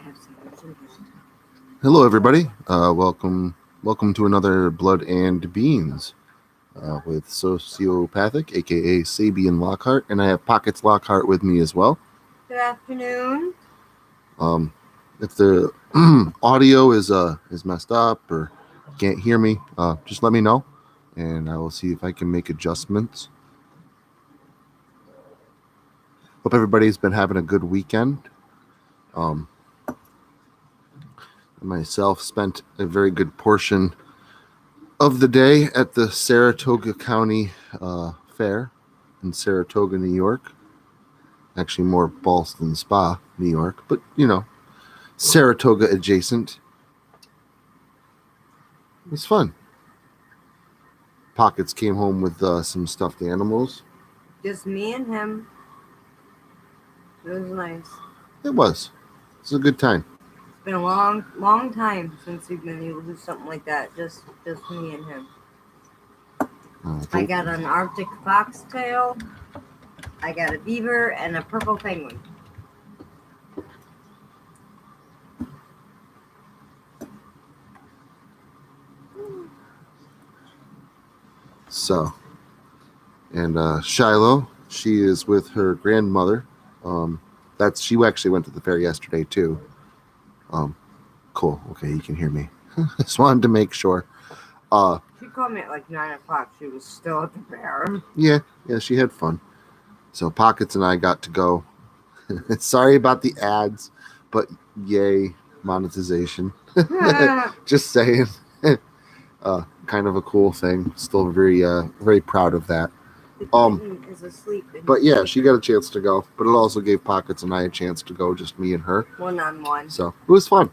have some. Hello, everybody. Welcome to another Blood and Beans with Sociopathic, aka Sabian Lockhart, and I have Pockets Lockhart with me as well. Good afternoon. If the audio is messed up or can't hear me, just let me know, and I will see if I can make adjustments. Hope everybody's been having a good weekend. Myself spent a very good portion of the day at the Saratoga County Fair in Saratoga, New York. Actually, more Ballston Spa, New York, but Saratoga adjacent. It was fun. Pockets came home with some stuffed animals. Just me and him. It was nice. It was a good time. It's been a long time since we've been able to do something like that. Just me and him. I got an Arctic foxtail. I got a beaver and a purple penguin. So, and Shiloh, she is with her grandmother. She actually went to the fair yesterday too. Cool. Okay, you can hear me. Just wanted to make sure. She called me at like 9 o'clock. She was still at the fair. Yeah, she had fun. So Pockets and I got to go. Sorry about the ads, but yay, monetization. Just saying. Kind of a cool thing. Still very proud of that. The kitten is asleep. But yeah, she got a chance to go. But it also gave Pockets and I a chance to go, just me and her. One-on-one. So it was fun.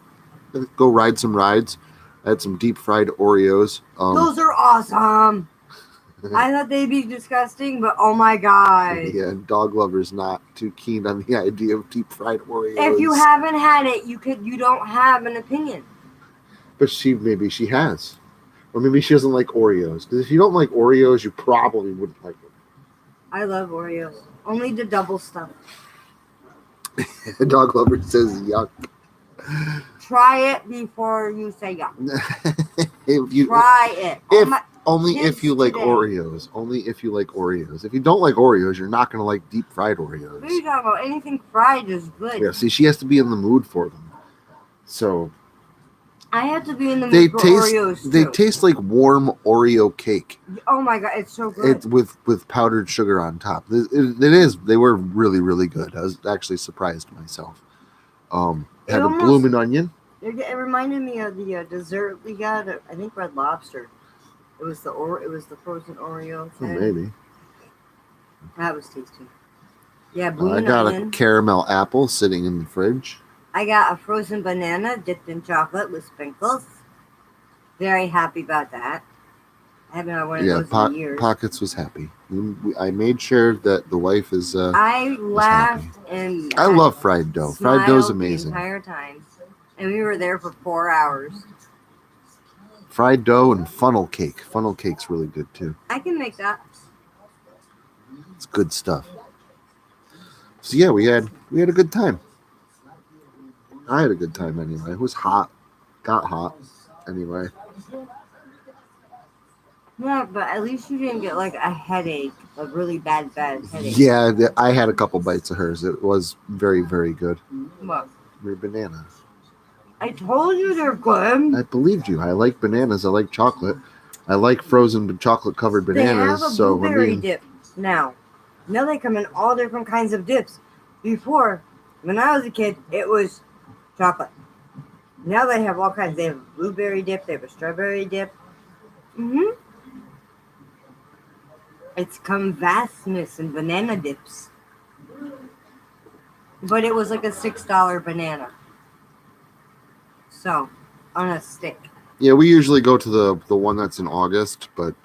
Go ride some rides. I had some deep fried Oreos. Those are awesome. I thought they'd be disgusting, but oh my god. Yeah, dog lovers not too keen on the idea of deep fried Oreos. If you haven't had it, you don't have an opinion. But maybe she has. Or maybe she doesn't like Oreos. Because if you don't like Oreos, you probably wouldn't like them. I love Oreos. Only the double stuff. Dog lover says yuck. Try it before you say yuck. Try it. If you like Oreos. Only if you like Oreos. If you don't like Oreos, you're not going to like deep fried Oreos. What are you talking about? Anything fried is good. Yeah, see, she has to be in the mood for them. So I have to be in the mood for Oreos too. They taste like warm Oreo cake. Oh my god, it's so good. With powdered sugar on top. It is. They were really, really good. I was actually surprised myself. Had a bloomin' onion. It reminded me of the dessert we got at, I think, Red Lobster. It was the frozen Oreo thing. Maybe. That was tasty. Yeah, bloomin' onion. I got onion. a caramel apple sitting in the fridge. I got a frozen banana dipped in chocolate with sprinkles. Very happy about that. I haven't had one of those in years. Pockets was happy. I made sure that the wife is. I laughed and I love fried dough. Fried dough is amazing. The entire time, and we were there for 4 hours. Fried dough and funnel cake. Funnel cake's really good too. I can make that. It's good stuff. So yeah, we had a good time. I had a good time anyway. It was hot. Got hot anyway. Yeah, but at least you didn't get like a headache, a really bad headache. Yeah, I had a couple bites of hers. It was very, very good. What? They're bananas. I told you they're good. I believed you. I like bananas. I like chocolate. I like frozen chocolate covered bananas. They have a blueberry dip now. Now they come in all different kinds of dips. Before, when I was a kid, it was chocolate. Now they have all kinds. They have a blueberry dip. They have a strawberry dip. It's come vastness and banana dips. But it was like a $6 banana. So, on a stick. Yeah, we usually go to the one that's in August, but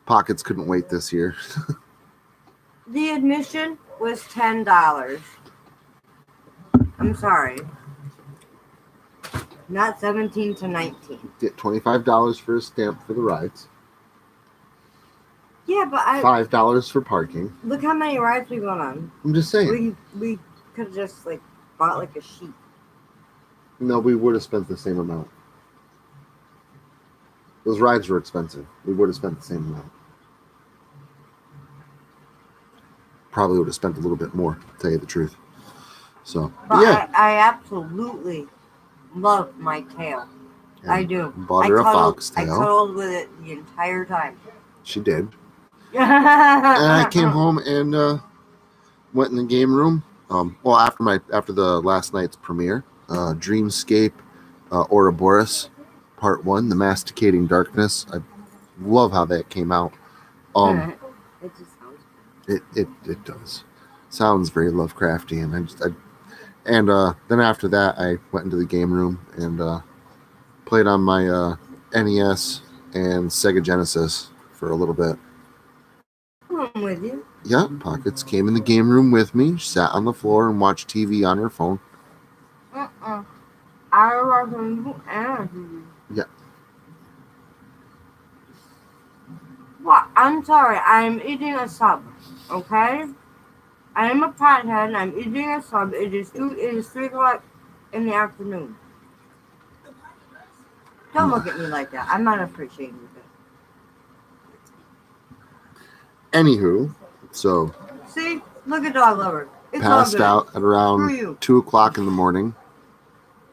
Pockets couldn't wait this year. The admission was $10. I'm sorry. Not 17 to 19. Get $25 for a stamp for the rides. Yeah, but $5 for parking. Look how many rides we went on. I'm just saying. We could have just bought a sheet. No, we would have spent the same amount. Those rides were expensive. We would have spent the same amount. Probably would have spent a little bit more, to tell you the truth. So, But yeah. I absolutely love my tail. And I do. Bought her a foxtail. I cuddled with it the entire time. She did. And I came home and went in the game room. Well, after the last night's premiere, Dreamscape, Ouroboros, Part 1, The Masticating Darkness. I love how that came out. It just sounds good. It does. Sounds very Lovecraftian. And then after that, I went into the game room and played on my NES and Sega Genesis for a little bit. I'm with you. Yeah, Pockets came in the game room with me, sat on the floor and watched TV on her phone. I wasn't. Yeah. What? I'm sorry. I'm eating a sub. Okay. I am a pothead and I'm eating a sub. It is 3 o'clock in the afternoon. Don't look at me like that. I'm not appreciating it. Anywho, so see, look at Dog Lover. It's passed out at around 2 o'clock in the morning,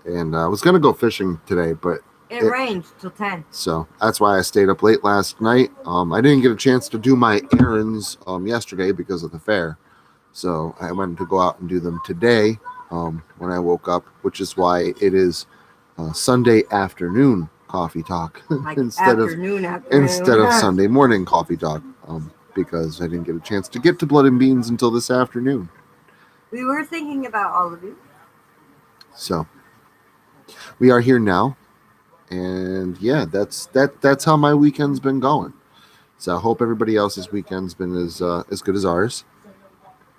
and I was gonna go fishing today, but it rained till 10. So that's why I stayed up late last night. I didn't get a chance to do my errands yesterday because of the fair, so I went to go out and do them today when I woke up, which is why it is Sunday afternoon coffee talk like instead of Sunday morning coffee talk. Because I didn't get a chance to get to Blood and Beans until this afternoon. We were thinking about all of you. So we are here now, and yeah, that's how my weekend's been going. So I hope everybody else's weekend's been as good as ours.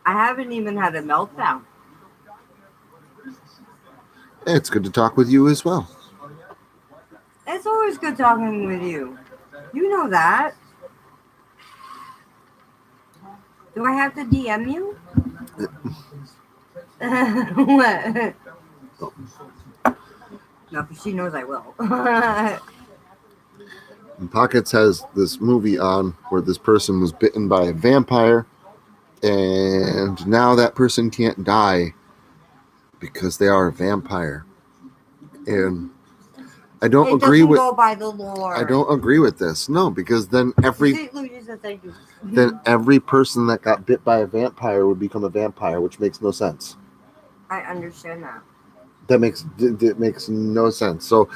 I haven't even had a meltdown. It's good to talk with you as well. It's always good talking with you. You know that. Do I have to DM you? What? No, because she knows I will. Pockets has this movie on where this person was bitten by a vampire, and now that person can't die because they are a vampire. And I don't agree with. Go by the lore. I don't agree with this. No, because then every person that got bit by a vampire would become a vampire, which makes no sense. I understand that. That makes no sense. So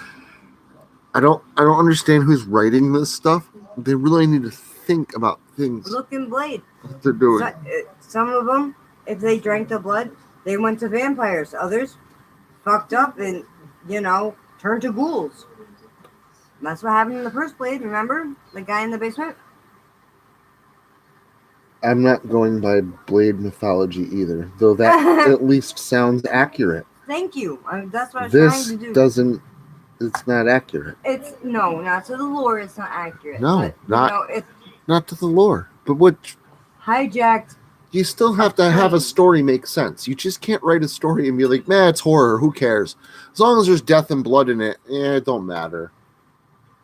I don't understand who's writing this stuff. They really need to think about things. Look in Blade. What they're doing. Some of them, if they drank the blood, they went to vampires. Others fucked up and turned to ghouls. That's what happened in the first Blade, remember? The guy in the basement? I'm not going by Blade mythology either, though that at least sounds accurate. Thank you. That's what I was trying to do. It's not accurate. Not to the lore, it's not accurate. No, but, not to the lore. But what... Hijacked. You still have to have a story make sense. You just can't write a story and be like, man, it's horror. Who cares? As long as there's death and blood in it, it don't matter.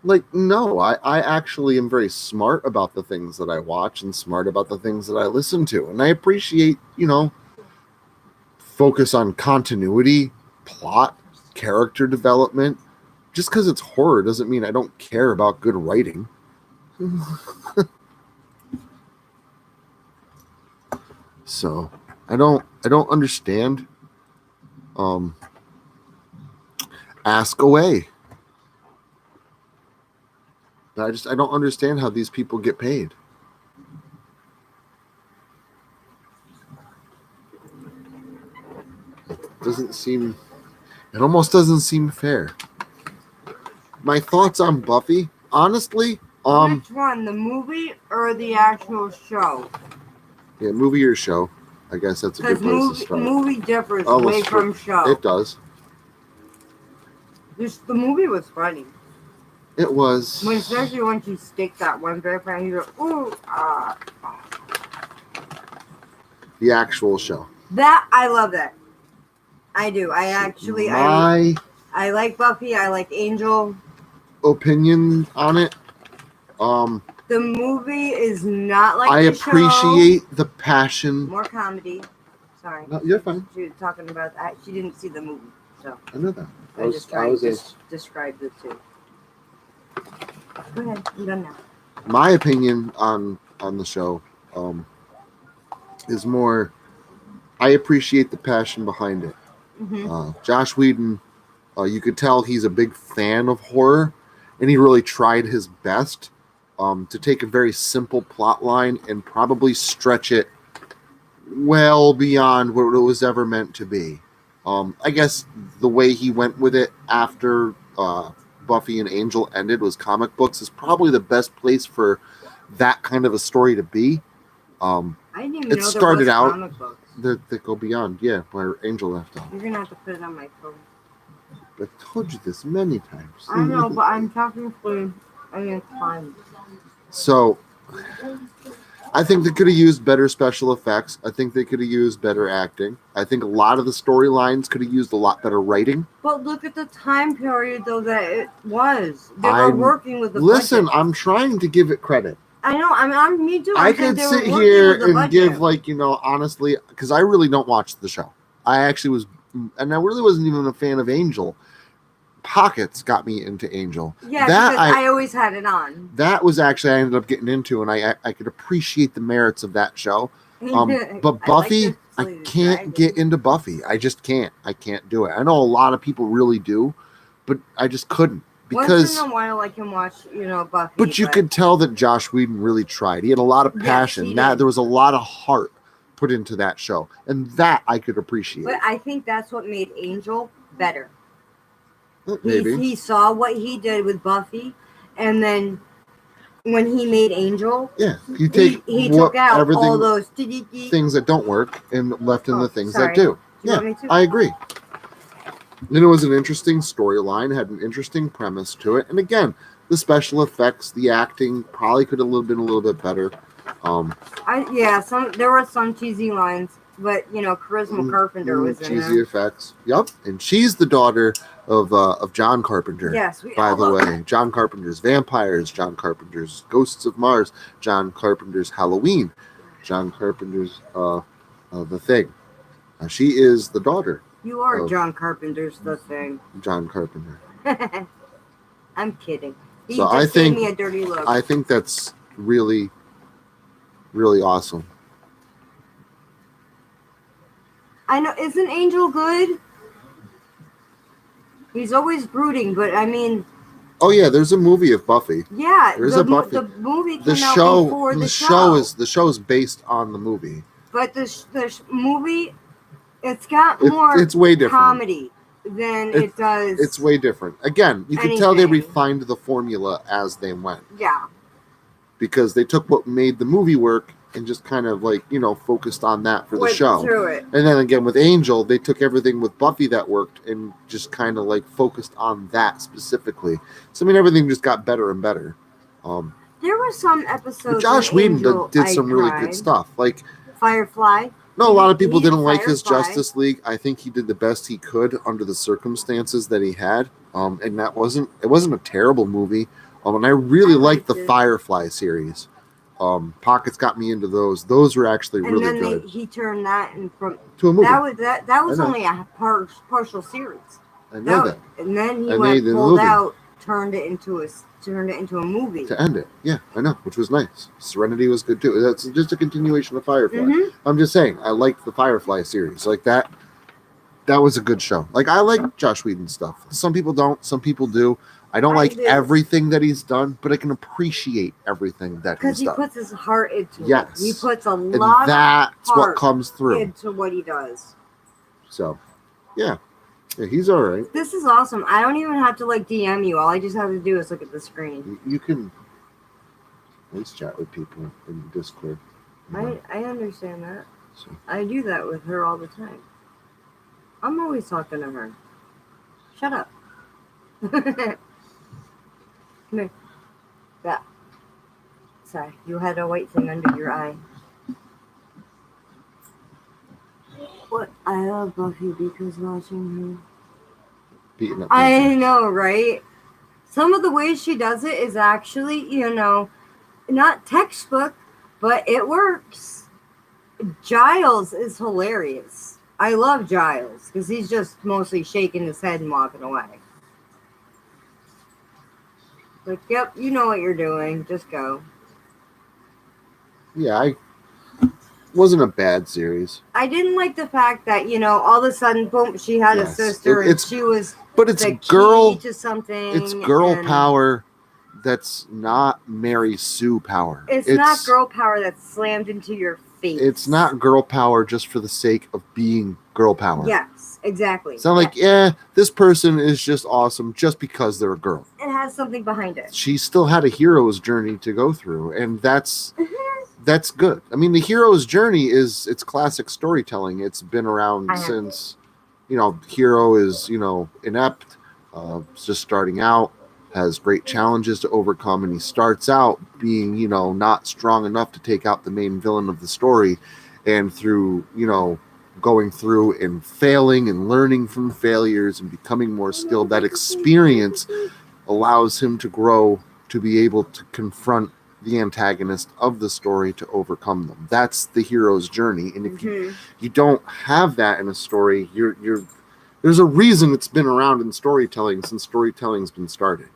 Like, no, I actually am very smart about the things that I watch and smart about the things that I listen to. And I appreciate, focus on continuity, plot, character development. Just because it's horror doesn't mean I don't care about good writing. So I don't understand. Ask away. I don't understand how these people get paid. It almost doesn't seem fair. My thoughts on Buffy, honestly, which one, the movie or the actual show? Yeah, movie or show. I guess that's a good place to start. Movie differs away from show. It does. The movie was funny. It was. Especially when she staked that one vampire, and you go, ooh, The actual show. That, I love that. I do. I actually... My I like Buffy. I like Angel. opinion on it. The movie is not like I the appreciate show. the passion. More comedy. Sorry. No, you're fine. She was talking about that. She didn't see the movie, so I know that. I just tried to describe the two. Go ahead. I'm done now. My opinion on the show is more. I appreciate the passion behind it. Mm-hmm. Josh Whedon, you could tell he's a big fan of horror, and he really tried his best to take a very simple plot line and probably stretch it well beyond what it was ever meant to be. I guess the way he went with it after Buffy and Angel ended was comic books is probably the best place for that kind of a story to be. I didn't even It know started there was out comic books. that go beyond, yeah, where Angel left off. You're gonna have to put it on my phone. I've told you this many times. I know, but I'm talking for time. So, I think they could have used better special effects. I think they could have used better acting. I think a lot of the storylines could have used a lot better writing. But look at the time period, though, that it was. They were working with the Listen, budget. I'm trying to give it credit. I know. I'm me too. I could sit here and give, honestly, because I really don't watch the show. I actually was, and I really wasn't even a fan of Angel. Pockets got me into Angel. Yeah, because I always had it on. That was actually I ended up getting into, and I could appreciate the merits of that show. But Buffy, I can't get into Buffy. I just can't. I can't do it. I know a lot of people really do, but I just couldn't. Because once in a while I can watch, Buffy. But you could tell that Josh Whedon really tried. He had a lot of passion. Yes, there was a lot of heart put into that show, and that I could appreciate. But I think that's what made Angel better. Maybe. He saw what he did with Buffy, and then when he made Angel, he took out all those things that don't work and left in the things that do. Yeah, I agree. And it was an interesting storyline, had an interesting premise to it, and again, the special effects, the acting probably could have been a little bit better. There were some cheesy lines, but Charisma Carpenter was in there. Cheesy effects. Yep, and she's the daughter of John Carpenter. Yes, by the way, John Carpenter's Vampires, John Carpenter's Ghosts of Mars, John Carpenter's Halloween, John Carpenter's The Thing. She is the daughter. You are John Carpenter's The Thing. John Carpenter. I'm kidding. He so just gave me a dirty look. I think that's really, really awesome. I know. Isn't Angel good? He's always brooding, but I mean. Oh yeah, there's a movie of Buffy. Yeah, there's a Buffy. The movie came out before the show. The show is based on the movie. But the movie, it's got more. It's way different comedy than it does. It's way different. Again, you can tell they refined the formula as they went. Yeah. Because they took what made the movie work and just kind of focused on that for the show. Through it. And then again with Angel, they took everything with Buffy that worked and just kind of focused on that specifically. So I mean, everything just got better and better. There were some episodes. Josh Whedon did some really good stuff, like Firefly. No, a lot of people didn't like his Justice League. I think he did the best he could under the circumstances that he had. And it wasn't a terrible movie. And I really liked the Firefly series. Pockets got me into those. Those were actually really good. He turned that to a movie. That was only a partial series. I know that. And then he pulled out, turned it into a movie. To end it. Yeah, I know, which was nice. Serenity was good too. That's just a continuation of Firefly. Mm-hmm. I'm just saying, I liked the Firefly series. Like that was a good show. Like I like Josh Whedon stuff. Some people don't, some people do. I don't like everything that he's done, but I can appreciate everything that he's done. Because he puts his heart into it. Yes. He puts a lot of that's heart what comes through into what he does. So, yeah, he's all right. This is awesome. I don't even have to DM you. All I just have to do is look at the screen. You can voice chat with people in Discord. I understand that. So. I do that with her all the time. I'm always talking to her. Shut up. Come here. Yeah. Sorry, you had a white thing under your eye. What? I love Buffy because watching beating up. I know, right? Some of the ways she does it is actually, not textbook, but it works. Giles is hilarious. I love Giles because he's just mostly shaking his head and walking away. Like, yep, you know what you're doing. Just go. Yeah, wasn't a bad series. I didn't like the fact that, all of a sudden, boom, she had a sister and she was but it's the girl key to something. It's girl power that's not Mary Sue power. It's not girl power that's slammed into your face. It's not girl power just for the sake of being girl power. Yes, exactly. It's not like, this person is just awesome just because they're a girl. It has something behind it. She still had a hero's journey to go through, and that's good. I mean, the hero's journey it's classic storytelling. It's been around since, hero is, inept, just starting out, has great challenges to overcome, and he starts out being, not strong enough to take out the main villain of the story, and through, going through and failing and learning from failures and becoming more skilled, that experience allows him to grow to be able to confront the antagonist of the story to overcome them. That's the hero's journey. And if you don't have that in a story, there's a reason it's been around in storytelling since storytelling's been started.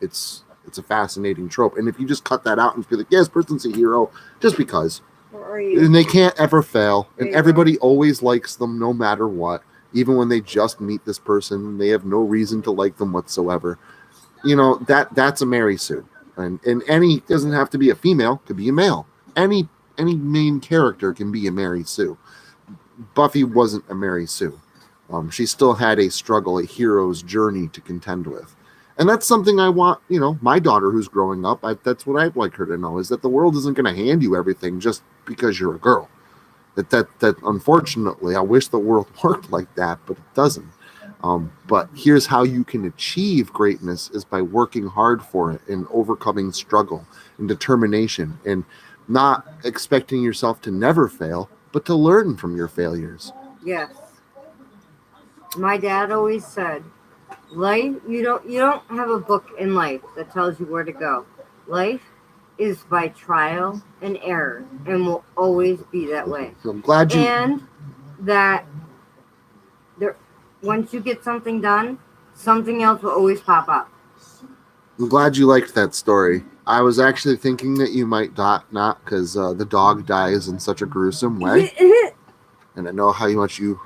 It's a fascinating trope. And if you just cut that out and be like, this person's a hero just because, and they can't ever fail, and everybody always likes them no matter what, even when they just meet this person, they have no reason to like them whatsoever. That's a Mary Sue. And any doesn't have to be a female, could be a male. Any main character can be a Mary Sue. Buffy wasn't a Mary Sue. She still had a struggle, a hero's journey to contend with. And that's something I want, my daughter who's growing up, that's what I'd like her to know, is that the world isn't going to hand you everything just because you're a girl. That unfortunately, I wish the world worked like that, but it doesn't. But here's how you can achieve greatness is by working hard for it and overcoming struggle and determination and not expecting yourself to never fail, but to learn from your failures. Yes. My dad always said, life, you don't have a book in life that tells you where to go. Life is by trial and error and will always be that way. So I'm glad you... And that once you get something done, something else will always pop up. I'm glad you liked that story. I was actually thinking that you might not, because the dog dies in such a gruesome way. And I know how much you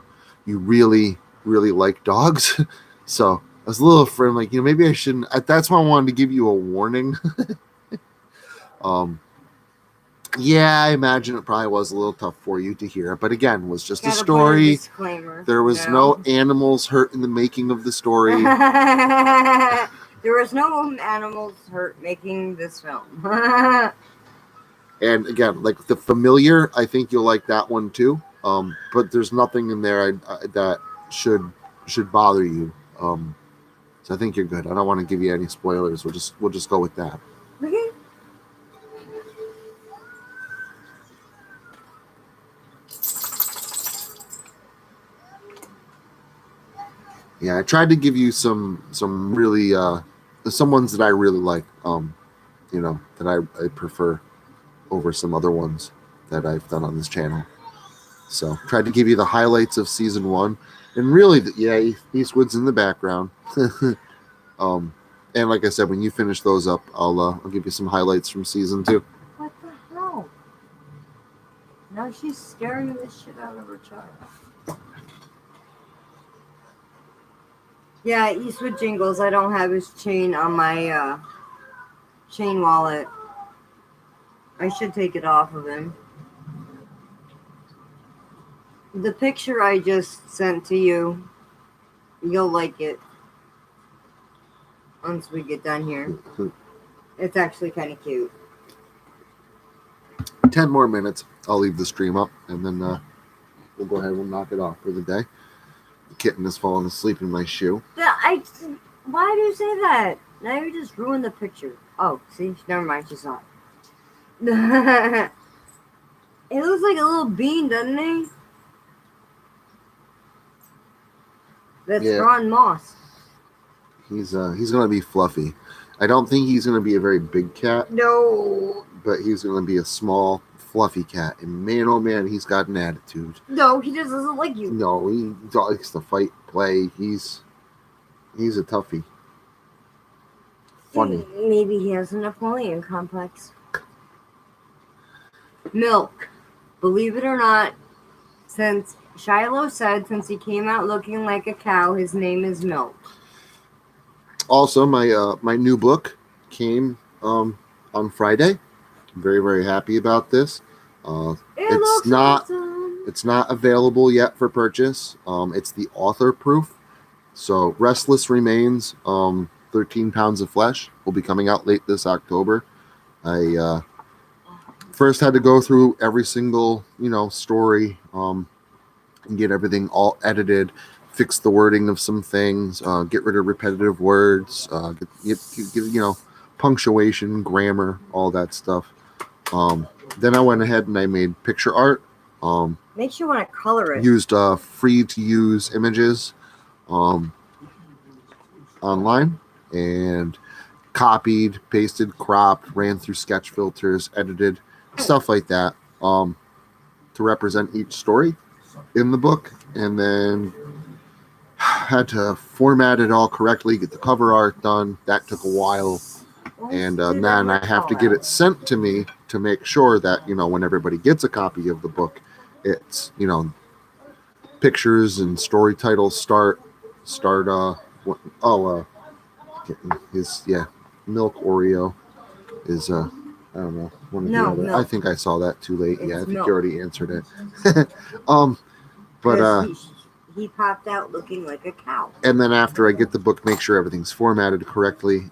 really, really like dogs. So I was a little afraid, like, maybe I shouldn't. That's why I wanted to give you a warning. Yeah, I imagine it probably was a little tough for you to hear. But again, it was just a story. There was no animals hurt in the making of the story. There was no animals hurt making this film. And again, like The Familiar, I think you'll like that one too. But there's nothing in there that should bother you. So I think you're good. I don't want to give you any spoilers. We'll just go with that. Okay. Yeah, I tried to give you some really some ones that I really like, that I prefer over some other ones that I've done on this channel. So tried to give you the highlights of season 1, and really, Eastwood's in the background. And like I said, when you finish those up, I'll give you some highlights from season 2. What the hell? Now she's scaring the shit out of her child. Yeah, Eastwood Jingles. I don't have his chain on my chain wallet. I should take it off of him. The picture I just sent to you, you'll like it once we get done here. It's actually kind of cute. 10 more minutes. I'll leave the stream up, and then we'll go ahead and we'll knock it off for the day. The kitten has fallen asleep in my shoe. Why do you say that? Now you just ruined the picture. Oh, see? Never mind. She saw it. It looks like a little bean, doesn't he? That's drawn moss. He's gonna be fluffy. I don't think he's gonna be a very big cat. No. But he's gonna be a small, fluffy cat. And man, oh man, he's got an attitude. No, he just doesn't like you. No, he likes to fight, play. He's a toughie. Funny. Maybe he has a Napoleon complex. Milk. Believe it or not, since Shiloh said since he came out looking like a cow, his name is Milk. Also, my new book came on Friday. I'm very, very happy about this. It's not awesome. It's not available yet for purchase. It's the author proof. So Restless Remains, 13 Pounds of Flesh will be coming out late this October. I first had to go through every single, story, and get everything all edited, fix the wording of some things, get rid of repetitive words, get punctuation, grammar, all that stuff. Then I went ahead and I made picture art. Makes you want to color it. Used free to use images online and copied, pasted, cropped, ran through sketch filters, edited, stuff like that to represent each story in the book, and then had to format it all correctly, get the cover art done. That took a while. And then I have to get it sent to me to make sure that, when everybody gets a copy of the book, it's, pictures and story titles start, Milk Oreo is, I don't know, one of the other. Milk. I think I saw that too late. It's I think Milk. you already answered it. But he popped out looking like a cow. And then after I get the book, make sure everything's formatted correctly,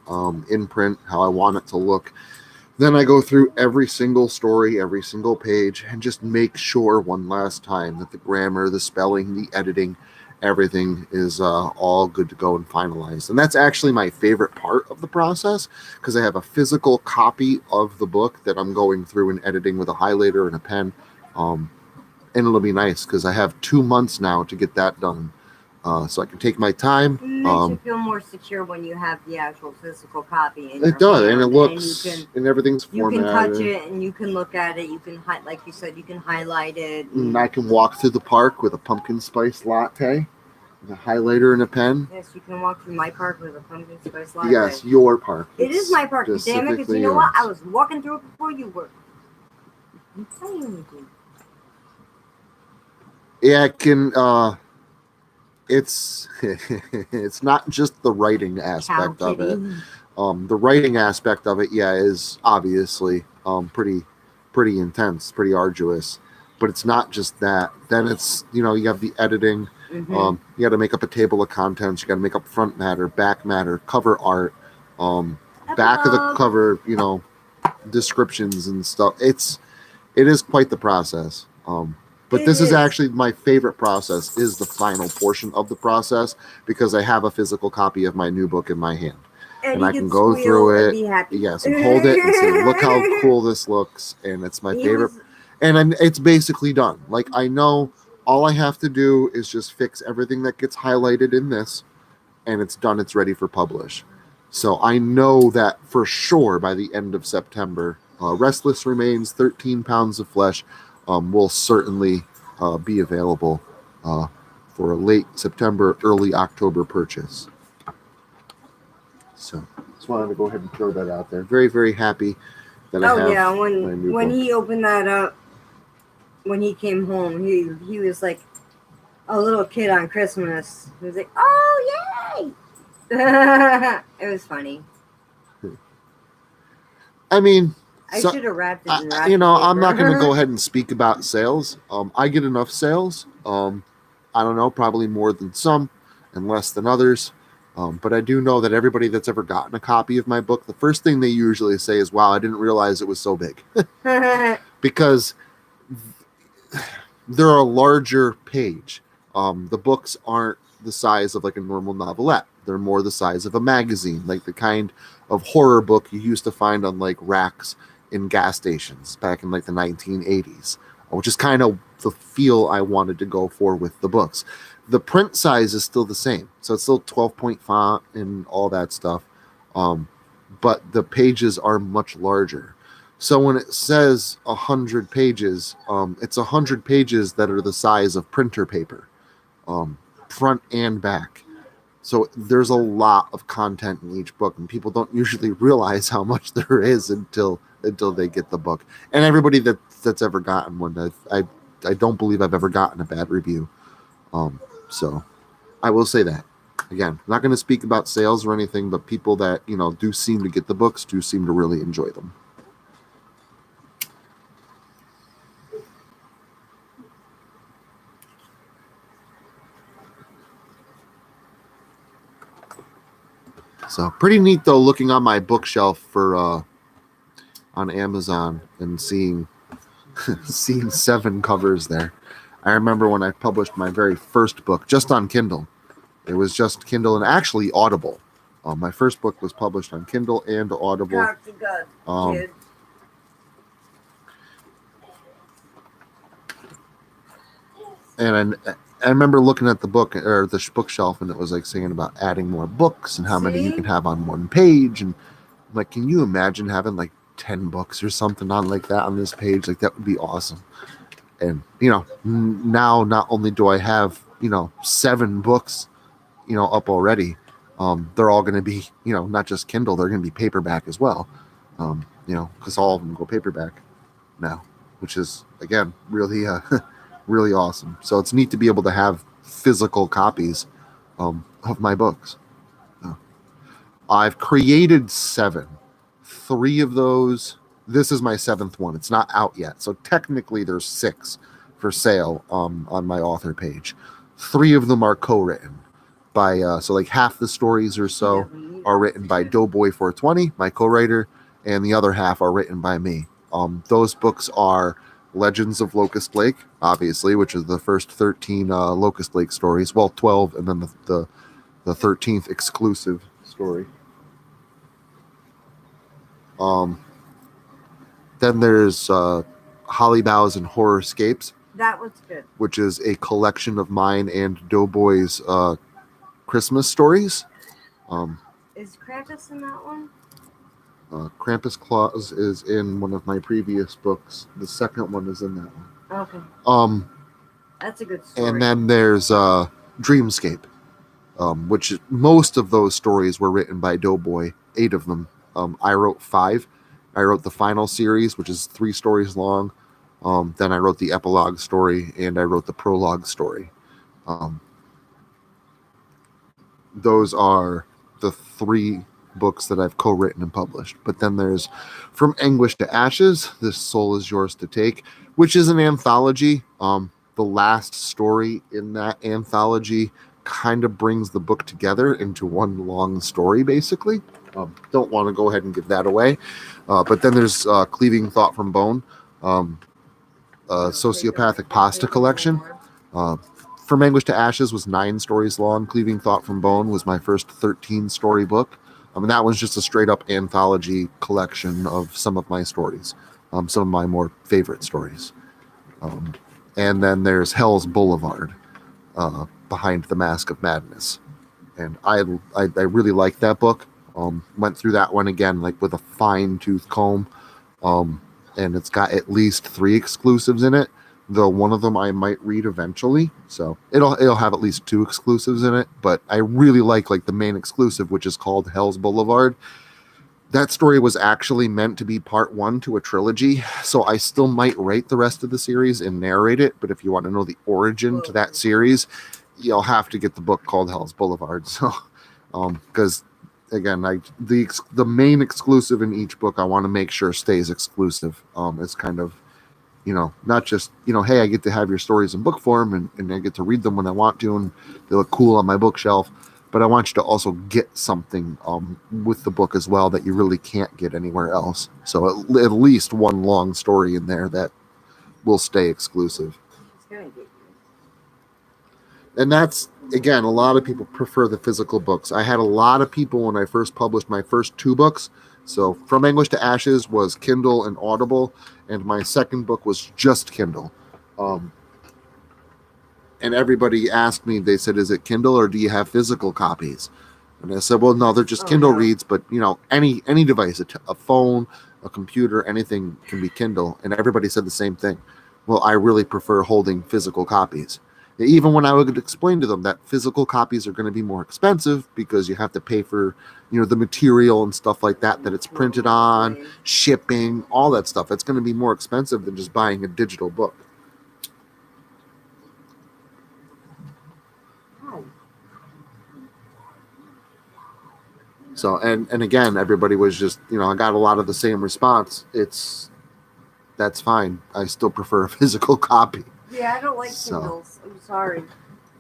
in print, how I want it to look. Then I go through every single story, every single page, and just make sure one last time that the grammar, the spelling, the editing, everything is all good to go and finalized. And that's actually my favorite part of the process, because I have a physical copy of the book that I'm going through and editing with a highlighter and a pen. And it'll be nice because I have 2 months now to get that done. So I can take my time. Makes you feel more secure when you have the actual physical copy. It does, and it looks, and everything's formatted. You can touch it, and you can look at it. You can, like you said, you can highlight it. And I can walk through the park with a pumpkin spice latte, with a highlighter and a pen. Yes, you can walk through my park with a pumpkin spice latte. Yes, your park. It is my park, damn it, because you know what? I was walking through it before you were. I'm saying anything. Yeah, it can. It's it's not just the writing aspect of it. The writing aspect of it, is obviously pretty intense, pretty arduous. But it's not just that. Then it's you have the editing. Mm-hmm. You got to make up a table of contents. You got to make up front matter, back matter, cover art, back of the cover. Descriptions and stuff. It is quite the process. But this is actually my favorite process, is the final portion of the process, because I have a physical copy of my new book in my hand. And I can go through it. Yes, and hold it and say, look how cool this looks. And it's my favorite. And it's basically done. Like, I know all I have to do is just fix everything that gets highlighted in this, and it's done. It's ready for publish. So I know that for sure by the end of September, Restless Remains, 13 Pounds of Flesh, will certainly be available for a late September, early October purchase. So just wanted to go ahead and throw that out there. Very, very happy that I have when he opened that up, when he came home, he was like a little kid on Christmas. He was like, "Oh, yay!" It was funny. I mean, I should have wrapped it in wrapping I'm paper. not going to go ahead and speak about sales. I get enough sales. I don't know, probably more than some and less than others. But I do know that everybody that's ever gotten a copy of my book, the first thing they usually say is, wow, I didn't realize it was so big. Because they're a larger page. The books aren't the size of like a normal novelette. They're more the size of a magazine, like the kind of horror book you used to find on like racks in gas stations back in like the 1980s, which is kind of the feel I wanted to go for with the books. The print size is still the same, so it's still 12-point font and all that stuff, but the pages are much larger. So when it says 100 pages, it's 100 pages that are the size of printer paper, front and back. So there's a lot of content in each book, and people don't usually realize how much there is until they get the book. And everybody that's ever gotten one, I don't believe I've ever gotten a bad review. So I will say that. Again, I'm not going to speak about sales or anything, but people that, do seem to get the books do seem to really enjoy them. So pretty neat though, looking on my bookshelf for on Amazon and seeing 7 covers there. I remember when I published my very first book just on Kindle. It was just Kindle and actually Audible. My first book was published on Kindle and Audible. And I remember looking at the book or the bookshelf, and it was like saying about adding more books and how many you can have on one page. And I'm like, can you imagine having like 10 books or something on like that on this page? Like that would be awesome. And now not only do I have 7 books up already, they're all going to be not just Kindle, they're going to be paperback as well, because all of them go paperback now, which is again really really awesome. So it's neat to be able to have physical copies of my books. I've created 7. 3 of those, this is my 7th one. It's not out yet, so technically there's 6 for sale on my author page. 3 of them are co-written by so like half the stories or so are written by Doughboy420, my co-writer, and the other half are written by me. Those books are Legends of Locust Lake, obviously, which is the first 13 Locust Lake stories. Well, 12, and then the 13th exclusive story. Then there's Holly Boughs and Horrorscapes. That was good. Which is a collection of mine and Doughboy's Christmas stories. Is Krampus in that one? Krampus Claus is in one of my previous books. The second one is in that one. Okay. That's a good story. And then there's Dreamscape, which most of those stories were written by Doughboy. 8 of them. I wrote 5. I wrote the final series, which is 3 stories long. Then I wrote the epilogue story, and I wrote the prologue story. Those are the 3 books that I've co-written and published. But then there's From Anguish to Ashes, This Soul Is Yours to Take, which is an anthology. The last story in that anthology kind of brings the book together into one long story, basically. Don't want to go ahead and give that away. But then there's Cleaving Thought from Bone, Sociopathic Pasta Collection. From Anguish to Ashes was 9 stories long. Cleaving Thought from Bone was my first 13-story book. And that one's just a straight-up anthology collection of some of my stories, some of my more favorite stories. And then there's Hell's Boulevard, Behind the Mask of Madness. And I really like that book. Went through that one again, like with a fine-tooth comb. And it's got at least 3 exclusives in it, though one of them I might read eventually. So it'll have at least 2 exclusives in it. But I really like the main exclusive, which is called Hell's Boulevard. That story was actually meant to be part 1 to a trilogy, so I still might write the rest of the series and narrate it. But if you want to know the origin to that series, you'll have to get the book called Hell's Boulevard. So, because again, the main exclusive in each book, I want to make sure stays exclusive. It's kind of, not just, hey, I get to have your stories in book form and I get to read them when I want to, and they look cool on my bookshelf. But I want you to also get something with the book as well that you really can't get anywhere else. So at least one long story in there that will stay exclusive. And that's, again, a lot of people prefer the physical books. I had a lot of people when I first published my first 2 books. So From Anguish to Ashes was Kindle and Audible, and my second book was just Kindle. And everybody asked me, they said, is it Kindle or do you have physical copies? And I said, well, no, they're just Kindle reads, but any device, a phone, a computer, anything can be Kindle. And everybody said the same thing. Well, I really prefer holding physical copies. Even when I would explain to them that physical copies are going to be more expensive because you have to pay for, the material and stuff like that it's printed on, shipping, all that stuff. It's going to be more expensive than just buying a digital book. So, and again, everybody was just, I got a lot of the same response. That's fine. I still prefer a physical copy. Yeah, I don't like Kindles. I'm sorry.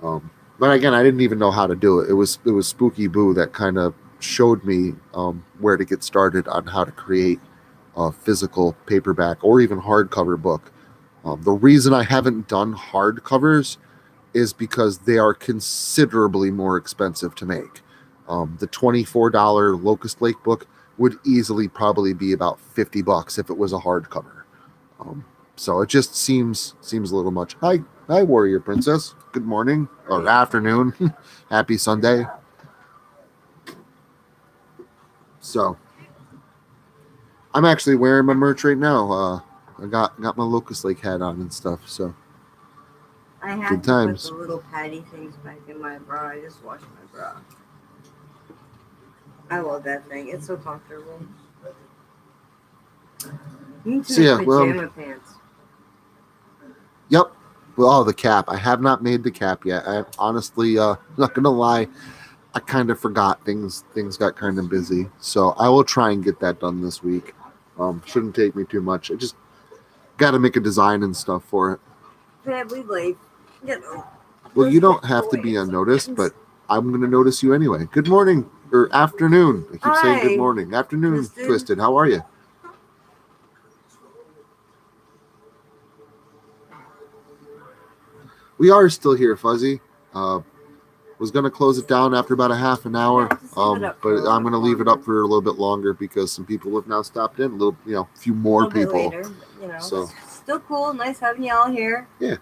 But again, I didn't even know how to do it. It was Spooky Boo that kind of showed me where to get started on how to create a physical paperback or even hardcover book. The reason I haven't done hardcovers is because they are considerably more expensive to make. The $24 Locust Lake book would easily probably be about $50 if it was a hardcover. So it just seems a little much. Hi, Warrior Princess. Good morning or afternoon. Happy Sunday. So I'm actually wearing my merch right now. I got my Locust Lake hat on and stuff. So I have good to times. put the little patty things back in my bra. I just washed my bra. I love that thing. It's so comfortable. You need to make pajama pants. Yep. Well, the cap. I have not made the cap yet. I honestly, not gonna lie, I kind of forgot. Things got kind of busy, so I will try and get that done this week. Shouldn't take me too much. I just got to make a design and stuff for it. Family life, Well, you don't have to be unnoticed, but I'm gonna notice you anyway. Good morning or afternoon. I keep saying good morning. Afternoon, Twisted. How are you? We are still here, Fuzzy. Was going to close it down after about a half an hour, but I'm going to leave it up for a little bit longer because some people have now stopped in. A few more people. Later, so still cool. Nice having y'all here. Yeah.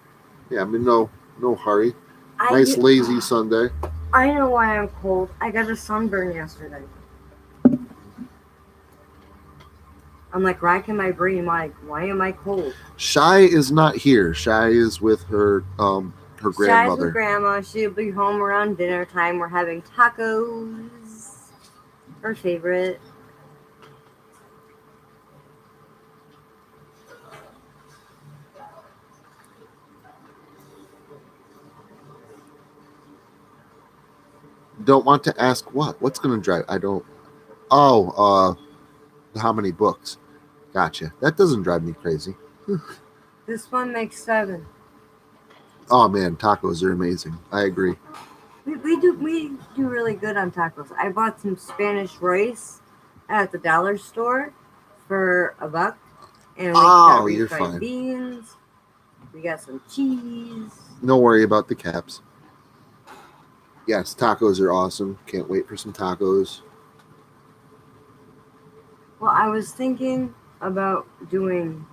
I mean, no hurry. Nice lazy Sunday. I know why I'm cold. I got a sunburn yesterday. I'm like racking my brain. Like, why am I cold? Shy is not here. Shy is with her grandmother. Shy's with grandma. She'll be home around dinner time. We're having tacos. Her favorite. Don't want to ask what? What's going to drive? I don't. Oh, how many books? Gotcha. That doesn't drive me crazy. This one makes 7. Oh man, tacos are amazing. I agree. We do really good on tacos. I bought some Spanish rice at the dollar store for $1, and we got refried beans. We got some cheese. No worry about the caps. Yes, tacos are awesome. Can't wait for some tacos. Well, I was thinking about doing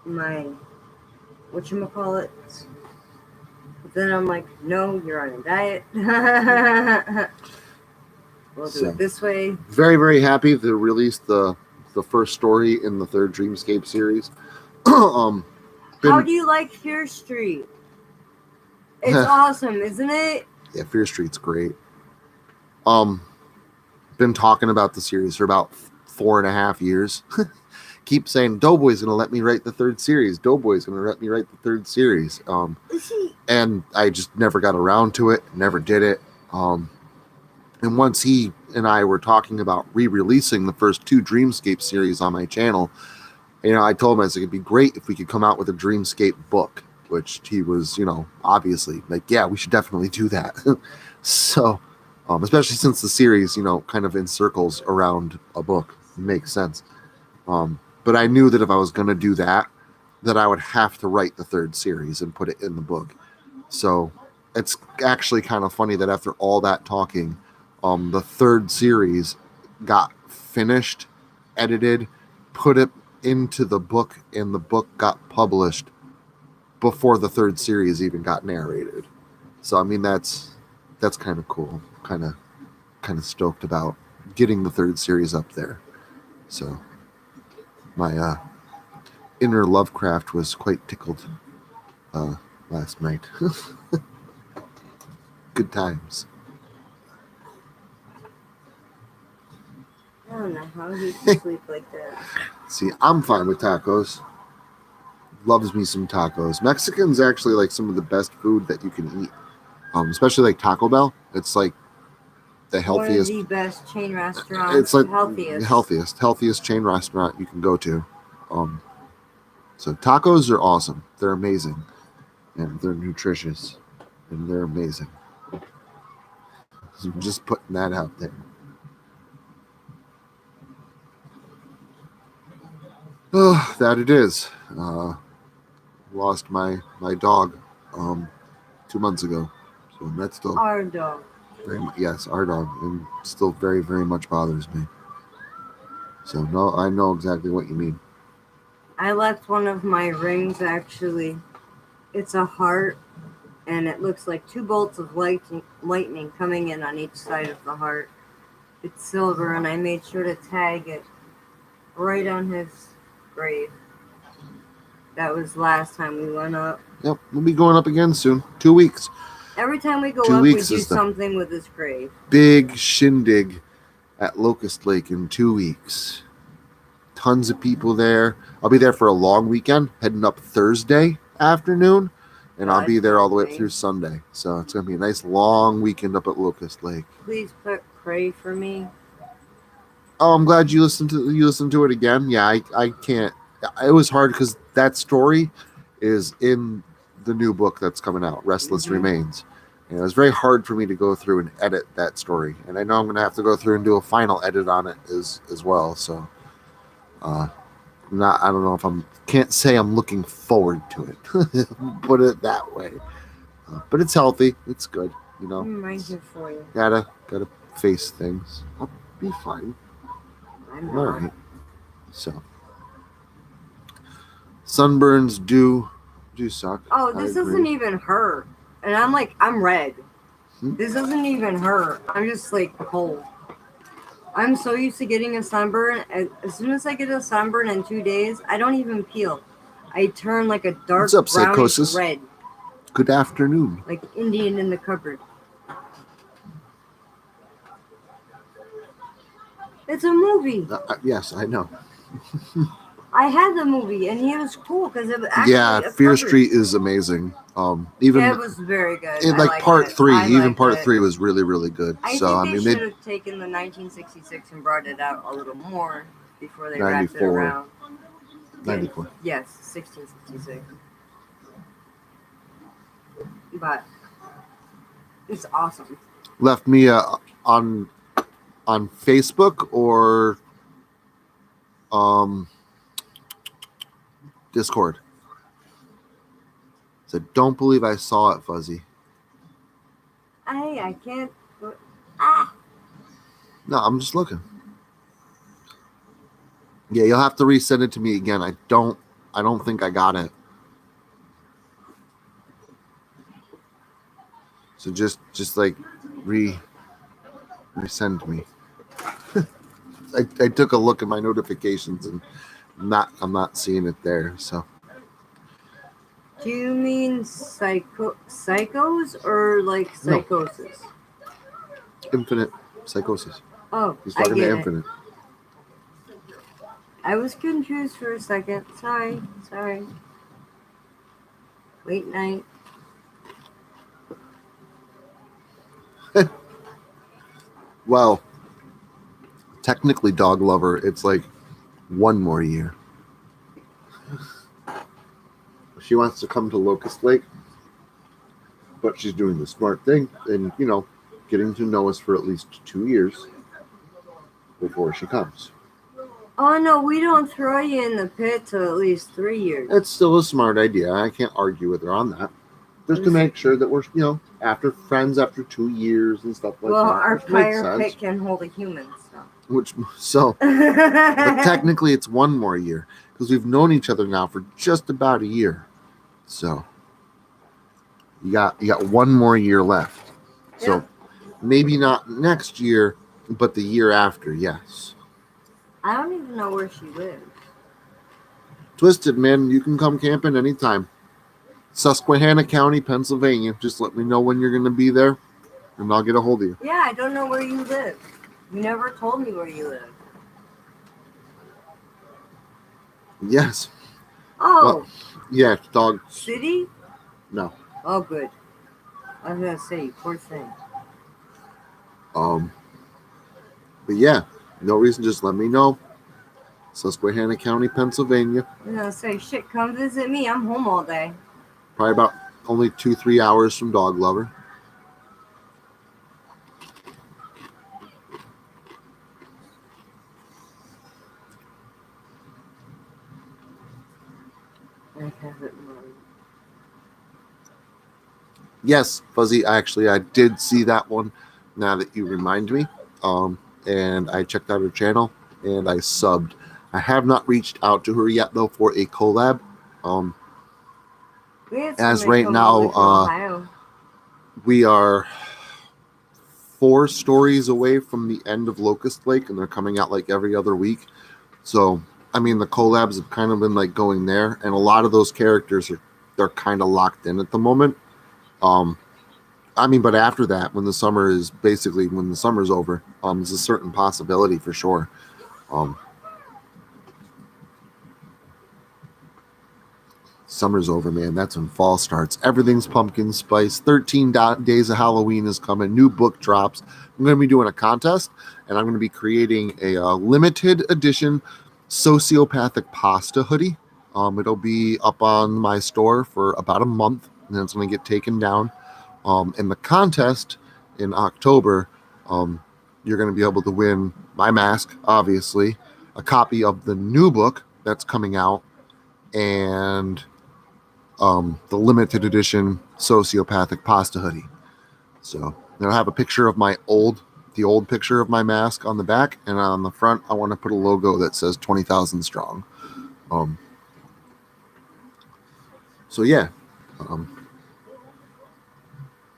my whatchamacallit. But then I'm like, no, you're on a diet. We'll do it this way. Very, very happy to release the first story in the 3rd Dreamscape series. How do you like Fear Street? It's awesome, isn't it? Yeah, Fear Street's great. Been talking about the series for about 4.5 years. Keep saying Doughboy's gonna let me write the 3rd series. Doughboy's gonna let me write the 3rd series. And I just never got around to it. Never did it. And once he and I were talking about re-releasing the first 2 Dreamscape series on my channel, I told him, I said, it'd be great if we could come out with a Dreamscape book, which he was, obviously like, yeah, we should definitely do that. So, especially since the series, kind of encircles around a book. It makes sense. But I knew that if I was going to do that I would have to write the 3rd series and put it in the book. So it's actually kind of funny that after all that talking, the 3rd series got finished, edited, put it into the book, and the book got published before the third series even got narrated. So I mean that's kind of cool. Kind of stoked about getting the third series up there. So my inner Lovecraft was quite tickled last night. Good times. I don't know how he can sleep like that. See, I'm fine with tacos. Loves me some tacos. Mexican's actually like some of the best food that you can eat. Especially like Taco Bell. It's like the healthiest. One of the best chain restaurants. It's like healthiest chain restaurant you can go to. So tacos are awesome. They're amazing, and they're nutritious, and they're amazing. So I'm just putting that out there. Oh, that it is. Lost my dog 2 months ago, so that's still Our dog. yes, our dog, and still very, very much bothers me. So no, I know exactly what you mean. I left one of my rings actually. It's a heart, and it looks like two bolts of lightning coming in on each side of the heart. It's silver, and I made sure to tag it right on his grave. That was last time we went up. Yep, we'll be going up again soon. 2 weeks. Every time we go 2 up, we weeks do is the something with his grave. Big shindig at Locust Lake in 2 weeks. Tons of people there. I'll be there for a long weekend, heading up Thursday afternoon, and I'll be there all the way up through Sunday. So it's going to be a nice long weekend up at Locust Lake. Please pray for me. Oh, I'm glad you listened to it again. Yeah, I can't. It was hard because that story is in the new book that's coming out, Restless Remains. And it was very hard for me to go through and edit that story. And I know I'm going to have to go through and do a final edit on it as well. So, I don't know if can't say I'm looking forward to it. Put it that way. But it's healthy. It's good. You know. I'm right here for you. Gotta face things. I'll be fine. I'm all right. So, sunburns do suck. Oh, this doesn't even hurt. And I'm red. This doesn't even hurt. I'm just like cold. I'm so used to getting a sunburn. As soon as I get a sunburn in 2 days, I don't even peel. I turn like a dark brownish red. Good afternoon. Like Indian in the cupboard. It's a movie. Yes, I know. I had the movie, and it was cool because it was actually Fear Street is amazing. It was very good. Like part 3, part 3 was really, really good. I think they should have taken the 1966 and brought it out a little more before they wrapped it around. 94. Yes, 1666. But it's awesome. Left me on Facebook or Discord. Said, don't believe I saw it, Fuzzy. I can't. No, I'm just looking. Yeah, you'll have to resend it to me again. I don't think I got it. So just like resend me. I took a look at my notifications and I'm not seeing it there. So. Do you mean psychos or like psychosis? No. Infinite Psychosis. Oh, he's talking to Infinite. I was confused for a second. Sorry. Late night. Well, technically, dog lover, it's like 1 more year. She wants to come to Locust Lake, but she's doing the smart thing and, getting to know us for at least 2 years before she comes. Oh, no, we don't throw you in the pit till at least 3 years. It's still a smart idea. I can't argue with her on that. Just to make sure that we're, after friends after 2 years and stuff like that. Well, our fire pit can hold a human, so. But technically it's 1 more year because we've known each other now for just about a year. So You got one more year left. So Yeah. maybe not next year, but the year after, yes. I don't even know where she lives. Twisted, man, you can come camping anytime. Susquehanna County, Pennsylvania. Just let me know when you're going to be there, and I'll get a hold of you. Yeah, I don't know where you live. You never told me where you live. Yes. Oh. Well, yeah, dog. City? No. Oh, good. I was gonna say, poor thing. But yeah, no reason. Just let me know. Susquehanna County, Pennsylvania. I was gonna say, shit, come visit me. I'm home all day. Probably about only 2-3 hours from Dog Lover. I have it wrong. Yes, Fuzzy. I did see that one. Now that you remind me, and I checked out her channel and I subbed. I have not reached out to her yet though for a collab. As right now, we are 4 stories away from the end of Locust Lake, and they're coming out like every other week. So, I mean, the collabs have kind of been like going there, and a lot of those characters they're kind of locked in at the moment. But after that, when the summer's over, there's a certain possibility for sure. Summer's over, man. That's when fall starts. Everything's pumpkin spice. 13 days of Halloween is coming. New book drops. I'm going to be doing a contest, and I'm going to be creating a limited edition sociopathic pasta hoodie. It'll be up on my store for about a month, and then it's going to get taken down. In the contest in October, you're going to be able to win my mask, obviously, a copy of the new book that's coming out, and the limited edition sociopathic pasta hoodie. So I'll have a picture of the old picture of my mask on the back, and on the front I want to put a logo that says 20,000 strong. So yeah,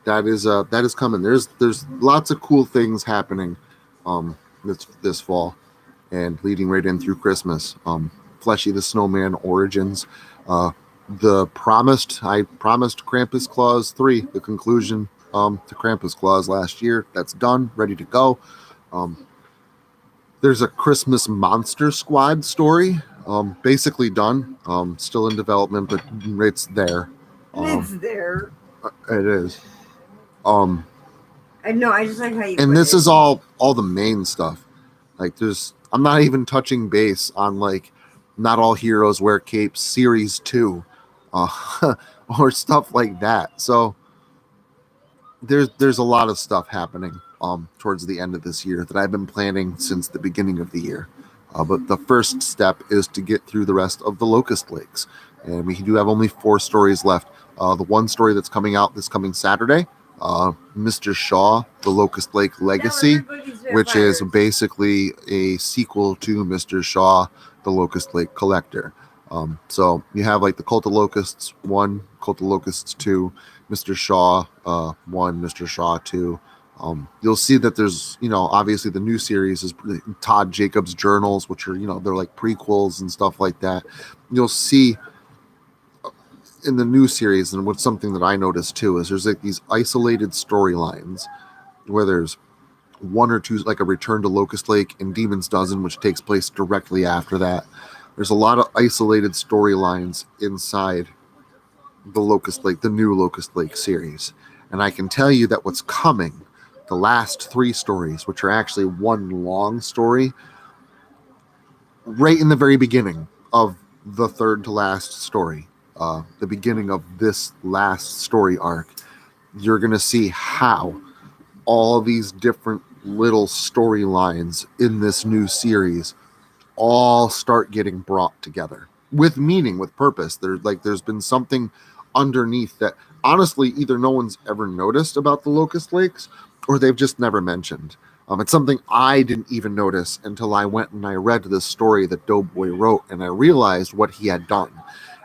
that is coming. There's lots of cool things happening this fall and leading right in through Christmas. Fleshy the Snowman Origins. I promised Krampus Claus 3, the conclusion to Krampus Claus last year. That's done, ready to go. There's a Christmas Monster Squad story, basically done. Still in development, but it's there. It's there. It is. I know. I just like how you. And this is all the main stuff. Like I'm not even touching base on like Not All Heroes Wear Capes Series 2. Or stuff like that. So there's a lot of stuff happening towards the end of this year that I've been planning since the beginning of the year. But the first step is to get through the rest of the Locust Lakes, and we do have only 4 stories left. The one story that's coming out this coming Saturday, Mr. Shaw, The Locust Lake Legacy, which is basically a sequel to Mr. Shaw, The Locust Lake Collector. So you have like the Cult of Locusts 1, Cult of Locusts 2, Mr. Shaw 1, Mr. Shaw 2. You'll see that there's, obviously the new series is Todd Jacobs' journals, which are, they're like prequels and stuff like that. You'll see in the new series, and what's something that I noticed too, is there's like these isolated storylines where there's 1 or 2, like a Return to Locust Lake and Demon's Dozen, which takes place directly after that. There's a lot of isolated storylines inside the new Locust Lake series. And I can tell you that what's coming, the last 3 stories, which are actually one long story, right in the very beginning of the third to last story, the beginning of this last story arc, you're going to see how all these different little storylines in this new series all start getting brought together with meaning, with purpose. There's been something underneath that honestly either no one's ever noticed about the Locust Lakes or they've just never mentioned. It's something I didn't even notice until I went and I read this story that Doughboy wrote, and I realized what he had done,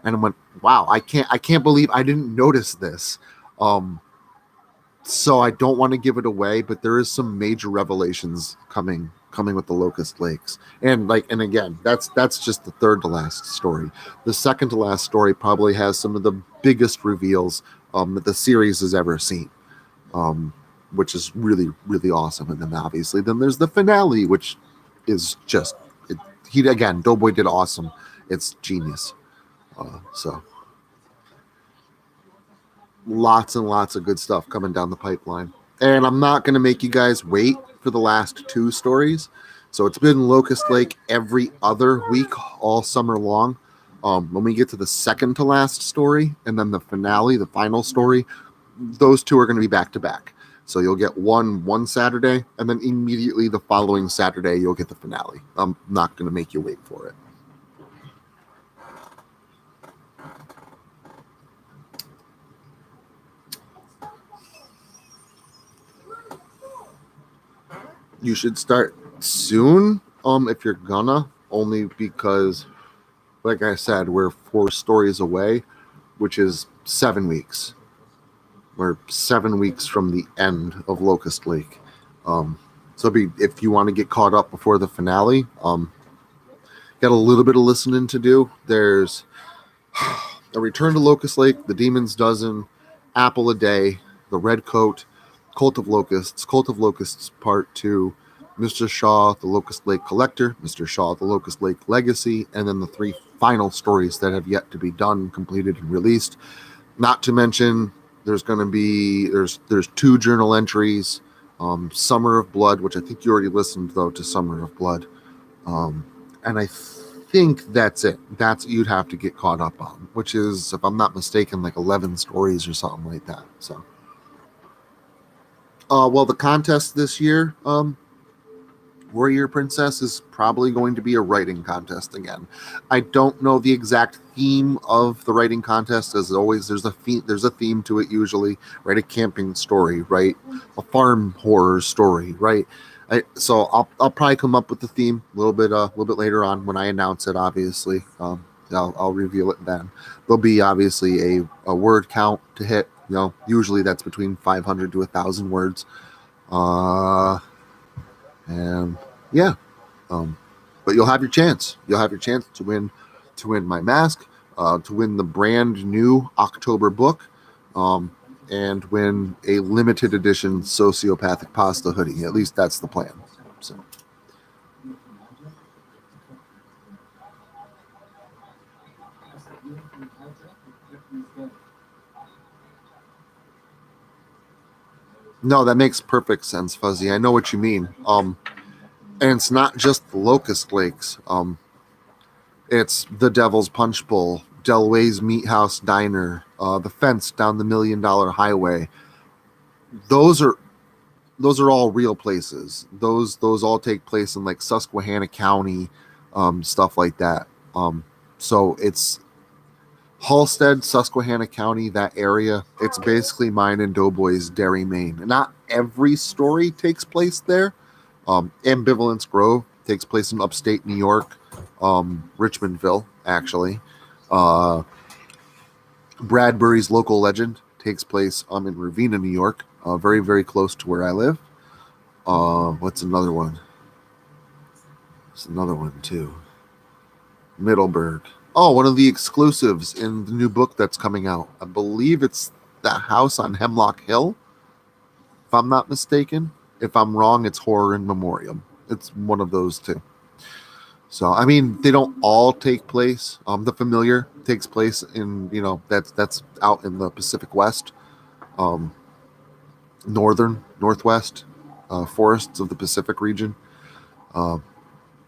and I went, wow, I can't believe I didn't notice this. So I don't want to give it away, but there is some major revelations coming with the Locust Lakes. And again, that's just the third to last story. The second to last story probably has some of the biggest reveals that the series has ever seen. Which is really, really awesome. And then obviously then there's the finale, which is just Doughboy did awesome. It's genius. So lots and lots of good stuff coming down the pipeline. And I'm not going to make you guys wait for the last two stories. So it's been Locust Lake every other week all summer long. When we get to the second to last story and then the finale, the final story, those two are going to be back to back. So you'll get one Saturday, and then immediately the following Saturday, you'll get the finale. I'm not going to make you wait for it. You should start soon, if you're gonna, only because, like I said, we're 4 stories away, which is 7 weeks. We're 7 weeks from the end of Locust Lake. So if you want to get caught up before the finale, got a little bit of listening to do. There's A Return to Locust Lake, The Demon's Dozen, Apple a Day, The Red Coat, Cult of Locusts Part 2, Mr. Shaw, The Locust Lake Collector, Mr. Shaw, The Locust Lake Legacy, and then the 3 final stories that have yet to be done, completed, and released. Not to mention, there's 2 journal entries, Summer of Blood, which I think you already listened, though, to Summer of Blood. And I think that's it. That's what you'd have to get caught up on, which is, if I'm not mistaken, like 11 stories or something like that. So, well, the contest this year, Warrior Princess, is probably going to be a writing contest again. I don't know the exact theme of the writing contest. As always, there's a theme to it usually, right? A camping story, right? A farm horror story, right? So I'll probably come up with the theme a little bit later on when I announce it. Obviously, I'll reveal it then. There'll be obviously a word count to hit. Usually that's between 500 to 1,000 words. And yeah, but you'll have your chance. You'll have your chance to win my mask, to win the brand new October book, and win a limited edition Sociopathic Pasta hoodie. At least that's the plan. So. No, that makes perfect sense, Fuzzy. I know what you mean. And it's not just the Locust Lakes. It's the Devil's Punch Bowl, Delway's Meat House Diner, the fence down the $1 Million Highway. Those are all real places. Those all take place in like Susquehanna County, stuff like that. So it's Halstead, Susquehanna County, that area. It's basically mine and Doughboy's Derry, Maine. Not every story takes place there. Ambivalence Grove takes place in upstate New York, Richmondville, actually. Bradbury's Local Legend takes place in Ravenna, New York, very, very close to where I live. What's another one? There's another one, too. Middleburg. Oh, one of the exclusives in the new book that's coming out. I believe it's The House on Hemlock Hill, if I'm not mistaken. If I'm wrong, it's Horror in Memoriam. It's one of those two. So, I mean, they don't all take place. The Familiar takes place in, that's out in the Pacific West, northwest forests of the Pacific region. The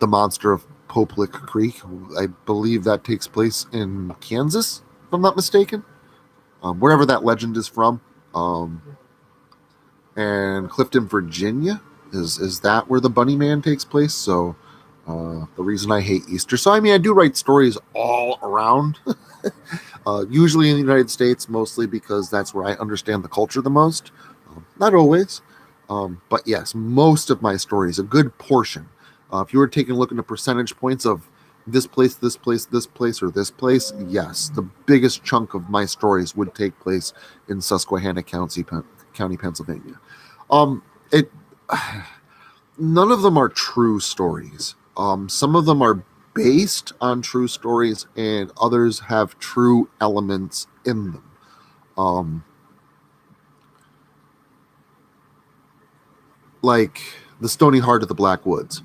Monster of Poplick Creek, I believe that takes place in Kansas, if I'm not mistaken. Wherever that legend is from. And Clifton, Virginia, is that where the Bunny Man takes place? So the reason I hate Easter. So, I mean, I do write stories all around, usually in the United States, mostly because that's where I understand the culture the most. Not always. But yes, most of my stories, a good portion. If you were taking a look at the percentage points of this place, this place, this place, or this place, yes, the biggest chunk of my stories would take place in Susquehanna County, Pennsylvania. It none of them are true stories. Some of them are based on true stories, and others have true elements in them. Like the Stony Heart of the Black Woods.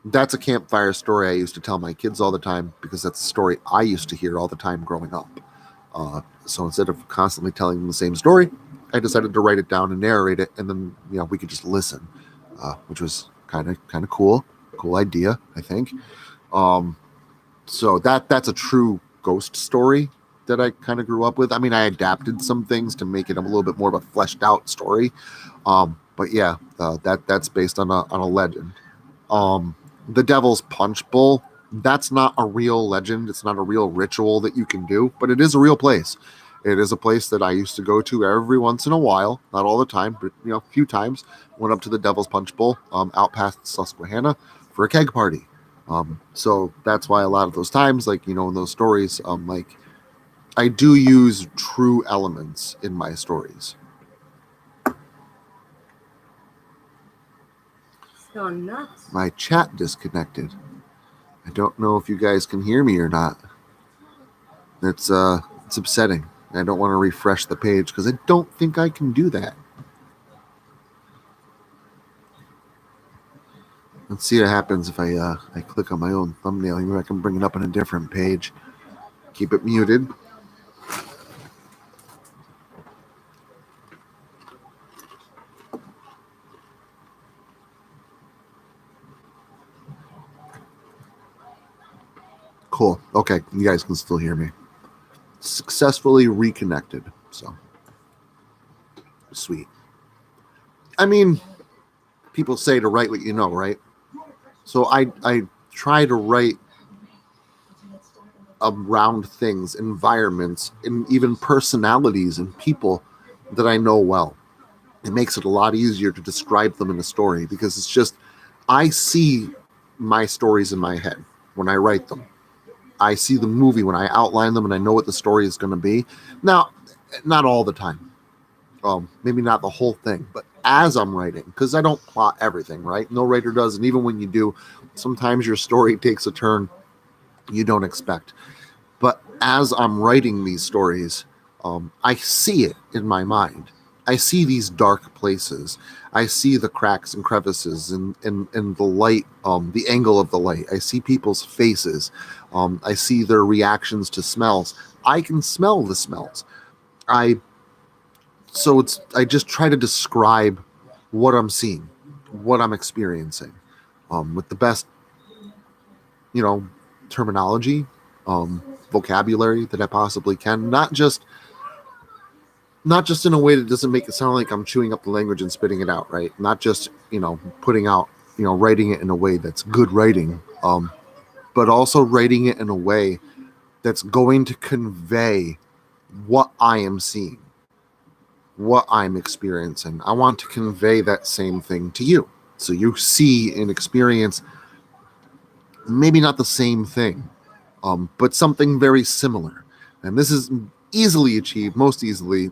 That's a campfire story I used to tell my kids all the time because that's a story I used to hear all the time growing up. So instead of constantly telling them the same story, I decided to write it down and narrate it, and then we could just listen, which was kind of cool idea, I think. So that's a true ghost story that I kind of grew up with. I mean, I adapted some things to make it a little bit more of a fleshed out story, but yeah, that's based on a legend. The Devil's Punch Bowl, that's not a real legend. It's not a real ritual that you can do, but it is a real place. It is a place that I used to go to every once in a while, not all the time, but a few times. Went up to the Devil's Punch Bowl out past Susquehanna for a keg party. So that's why a lot of those times, like in those stories, like I do use true elements in my stories. So nuts. My chat disconnected. I don't know if you guys can hear me or not. It's upsetting. I don't want to refresh the page because I don't think I can do that. Let's see what happens if I click on my own thumbnail. Maybe I can bring it up on a different page. Keep it muted. Cool. Okay, you guys can still hear me. Successfully reconnected. So sweet. I mean, people say to write what you know, right? So I try to write around things, environments, and even personalities and people that I know well. It makes it a lot easier to describe them in a story because it's just I see my stories in my head when I write them. I see the movie when I outline them and I know what the story is going to be. Now, not all the time. Maybe not the whole thing, but as I'm writing, because I don't plot everything, right? No writer does. And even when you do, sometimes your story takes a turn you don't expect. But as I'm writing these stories, I see it in my mind. I see these dark places. I see the cracks and crevices and the light, the angle of the light. I see people's faces. I see their reactions to smells. I can smell the smells. I just try to describe what I'm seeing, what I'm experiencing, with the best, terminology, vocabulary that I possibly can. Not just in a way that doesn't make it sound like I'm chewing up the language and spitting it out, right? Not just, putting out, writing it in a way that's good writing, but also writing it in a way that's going to convey what I am seeing, what I'm experiencing. I want to convey that same thing to you. So you see and experience maybe not the same thing, but something very similar. And this is easily achieved, most easily,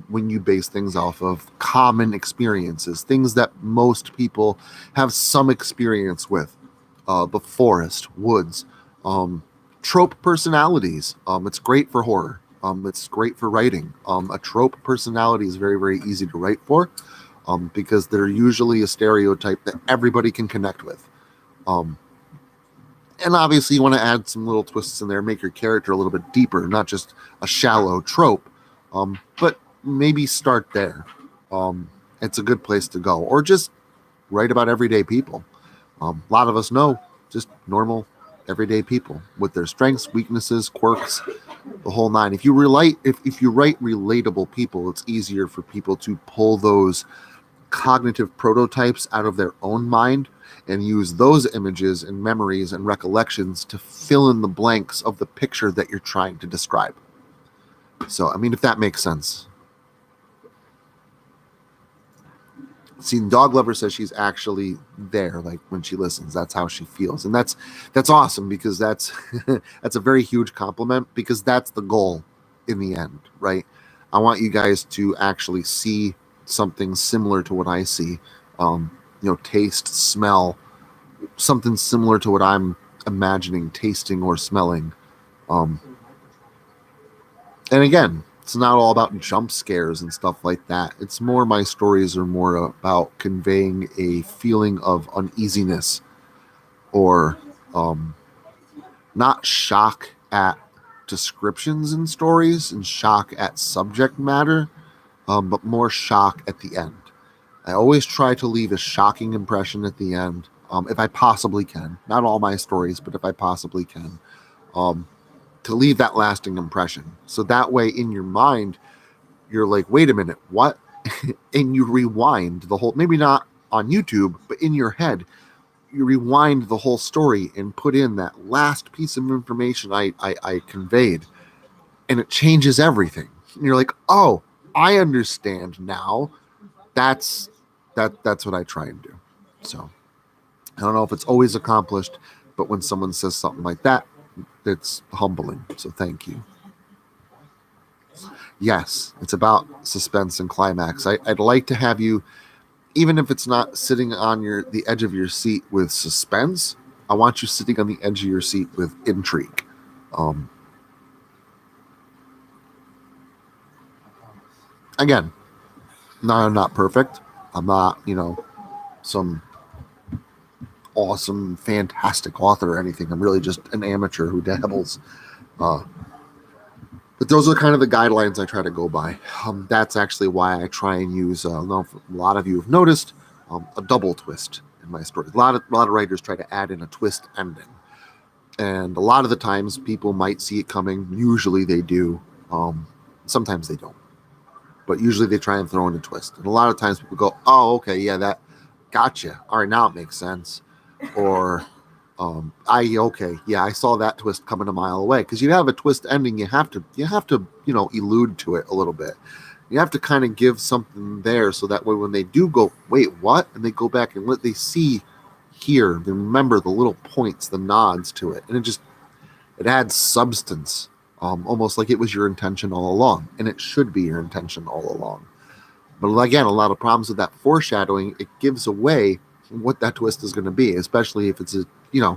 when you base things off of common experiences, things that most people have some experience with. The forest, woods, trope personalities. It's great for horror. It's great for writing. A trope personality is very, very easy to write for, because they're usually a stereotype that everybody can connect with. And obviously you want to add some little twists in there, make your character a little bit deeper, not just a shallow trope, but maybe start there. It's a good place to go. Or just write about everyday people. A lot of us know just normal, everyday people with their strengths, weaknesses, quirks, the whole nine. If you write relatable people, it's easier for people to pull those cognitive prototypes out of their own mind and use those images and memories and recollections to fill in the blanks of the picture that you're trying to describe. So, I mean, if that makes sense. See, Dog Lover says she's actually there, like when she listens. That's how she feels, and that's awesome, because that's that's a very huge compliment, because that's the goal in the end, right? I want you guys to actually see something similar to what I see, taste, smell, something similar to what I'm imagining, tasting or smelling. Um, and again, it's not all about jump scares and stuff like that. It's more, my stories are more about conveying a feeling of uneasiness, or not shock at descriptions in stories and shock at subject matter, but more shock at the end. I always try to leave a shocking impression at the end, if I possibly can. Not all my stories, but if I possibly can. To leave that lasting impression. So that way in your mind, you're like, wait a minute, what? And you rewind the whole, maybe not on YouTube, but in your head, you rewind the whole story and put in that last piece of information I conveyed, and it changes everything. And you're like, oh, I understand now. That's what I try and do. So I don't know if it's always accomplished, but when someone says something like that, it's humbling. So thank you. Yes, it's about suspense and climax. I'd like to have you, even if it's not sitting on the edge of your seat with suspense, I want you sitting on the edge of your seat with intrigue. Again, no, I'm not perfect. I'm not, some awesome, fantastic author or anything. I'm really just an amateur who dabbles. But those are kind of the guidelines I try to go by. That's actually why I try and use, I don't know if a lot of you have noticed, a double twist in my stories. A lot of writers try to add in a twist ending. And a lot of the times people might see it coming. Usually they do. Sometimes they don't. But usually they try and throw in a twist. And a lot of times people go, oh, okay, yeah, that gotcha. All right, now it makes sense. Or, I saw that twist coming a mile away. Because you have a twist ending, you have to, elude to it a little bit. You have to kind of give something there, so that way when they do go, wait, what? And they go back and they see, hear, they remember the little points, the nods to it. And it adds substance. Almost like it was your intention all along, and it should be your intention all along. But again, a lot of problems with that foreshadowing, it gives away what that twist is going to be, especially if it's there's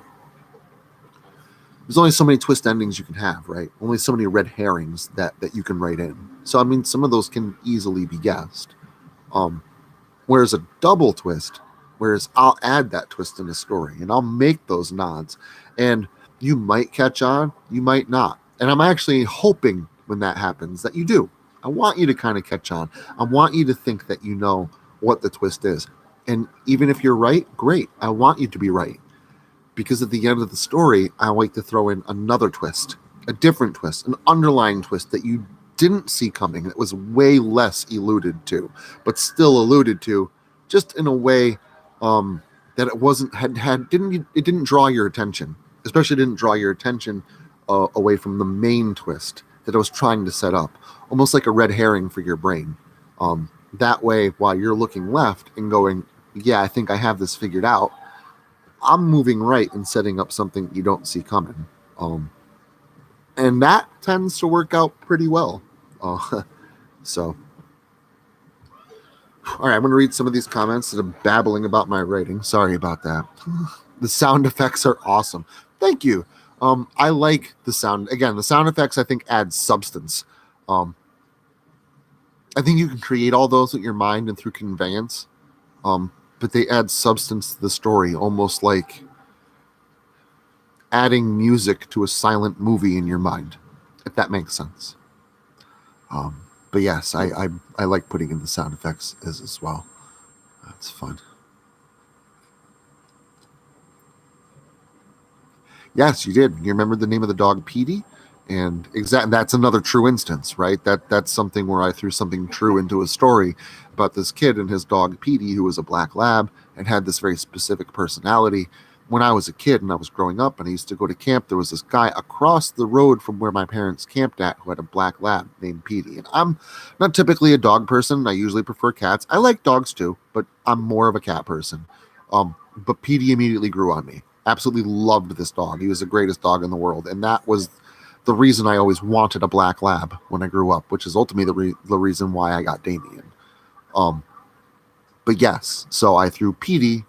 only so many twist endings you can have, right? Only so many red herrings that you can write in. So, I mean, some of those can easily be guessed. Whereas a double twist, I'll add that twist in a story, and I'll make those nods, and you might catch on, you might not. And I'm actually hoping when that happens that you do. I want you to kind of catch on. I want you to think that you know what the twist is. And even if you're right, great. I want you to be right. Because at the end of the story, I like to throw in another twist, a different twist, an underlying twist that you didn't see coming, that was way less alluded to, but still alluded to, just in a way that it wasn't didn't draw your attention. Especially didn't draw your attention away from the main twist that I was trying to set up, almost like a red herring for your brain. That way, while you're looking left and going, yeah, I think I have this figured out, I'm moving right and setting up something you don't see coming. And that tends to work out pretty well. So, all right, I'm going to read some of these comments that are babbling about my writing. Sorry about that. The sound effects are awesome. Thank you. I like the sound. Again, the sound effects, I think, add substance. I think you can create all those with your mind and through conveyance, but they add substance to the story, almost like adding music to a silent movie in your mind, if that makes sense. But yes, I like putting in the sound effects as well. That's fun. Yes, you did. You remember the name of the dog, Petey? And that's another true instance, right? That's something where I threw something true into a story about this kid and his dog, Petey, who was a black lab and had this very specific personality. when I was a kid and I was growing up and I used to go to camp, there was this guy across the road from where my parents camped at who had a black lab named Petey. And I'm not typically a dog person. I usually prefer cats. I like dogs too, but I'm more of a cat person. But Petey immediately grew on me. Absolutely loved this dog. He was the greatest dog in the world. And that was the reason I always wanted a black lab when I grew up, which is ultimately the reason why I got Damien. But yes, so I threw Petey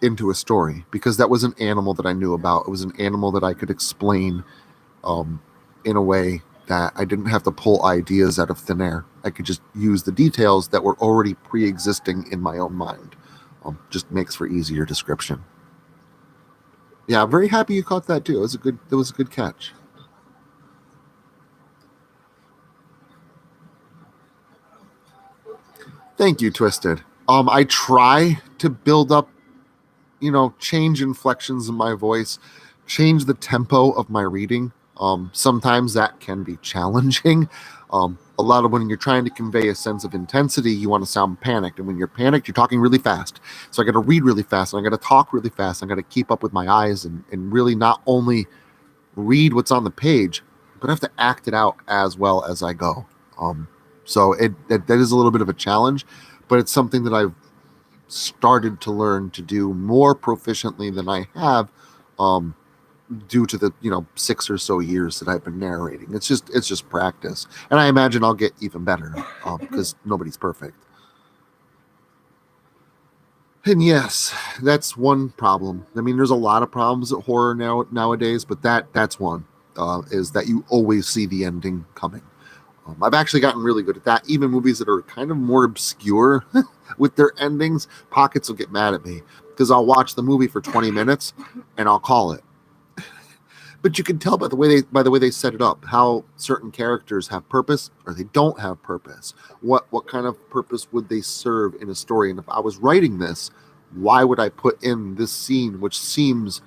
into a story because that was an animal that I knew about. It was an animal that I could explain in a way that I didn't have to pull ideas out of thin air. I could just use the details that were already pre-existing in my own mind. Just makes for easier description. Yeah, I'm very happy you caught that too. It was a good catch. Thank you, Twisted. I try to build up, change inflections in my voice, change the tempo of my reading. Sometimes that can be challenging. A lot of when you're trying to convey a sense of intensity, you want to sound panicked. And when you're panicked, you're talking really fast. So I got to read really fast and I got to talk really fast. I got to keep up with my eyes and really not only read what's on the page, but I have to act it out as well as I go. So that is a little bit of a challenge, but it's something that I've started to learn to do more proficiently than I have due to the 6 or so years that I've been narrating. It's just practice, and I imagine I'll get even better because nobody's perfect. And yes, that's one problem. I mean, there's a lot of problems with horror nowadays, but that's one is that you always see the ending coming. I've actually gotten really good at that. Even movies that are kind of more obscure with their endings, Pockets will get mad at me because I'll watch the movie for 20 minutes and I'll call it. But you can tell by the way they set it up how certain characters have purpose or they don't have purpose. What kind of purpose would they serve in a story? And if I was writing this, why would I put in this scene which seems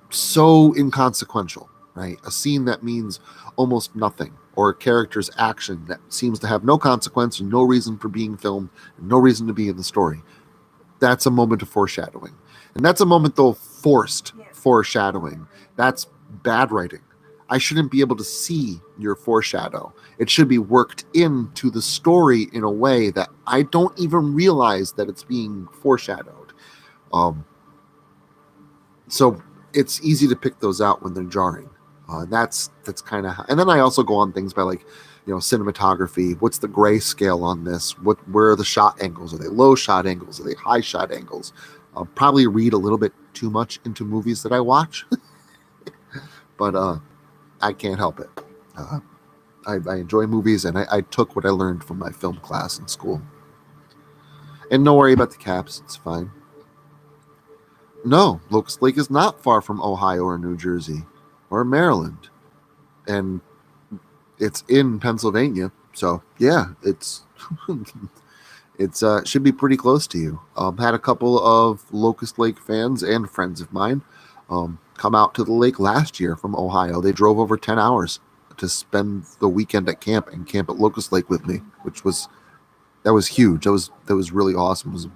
so inconsequential, right? A scene that means almost nothing, or a character's action that seems to have no consequence and no reason for being filmed and no reason to be in the story. That's a moment of foreshadowing. And that's a moment, though, forced foreshadowing. That's bad writing. I shouldn't be able to see your foreshadow. It should be worked into the story in a way that I don't even realize that it's being foreshadowed. So it's easy to pick those out when they're jarring. That's kind of, and then I also go on things by cinematography. What's the grayscale on this? Where are the shot angles? Are they low shot angles? Are they high shot angles? I'll probably read a little bit too much into movies that I watch, but I can't help it. I enjoy movies, and I took what I learned from my film class in school. And don't worry about the caps; it's fine. No, Locust Lake is not far from Ohio or New Jersey or Maryland, and it's in Pennsylvania. So yeah, it's should be pretty close to you. Had a couple of Locust Lake fans and friends of mine come out to the lake last year from Ohio. They drove over 10 hours to spend the weekend at camp and camp at Locust Lake with me, that was huge. That was really awesome. It was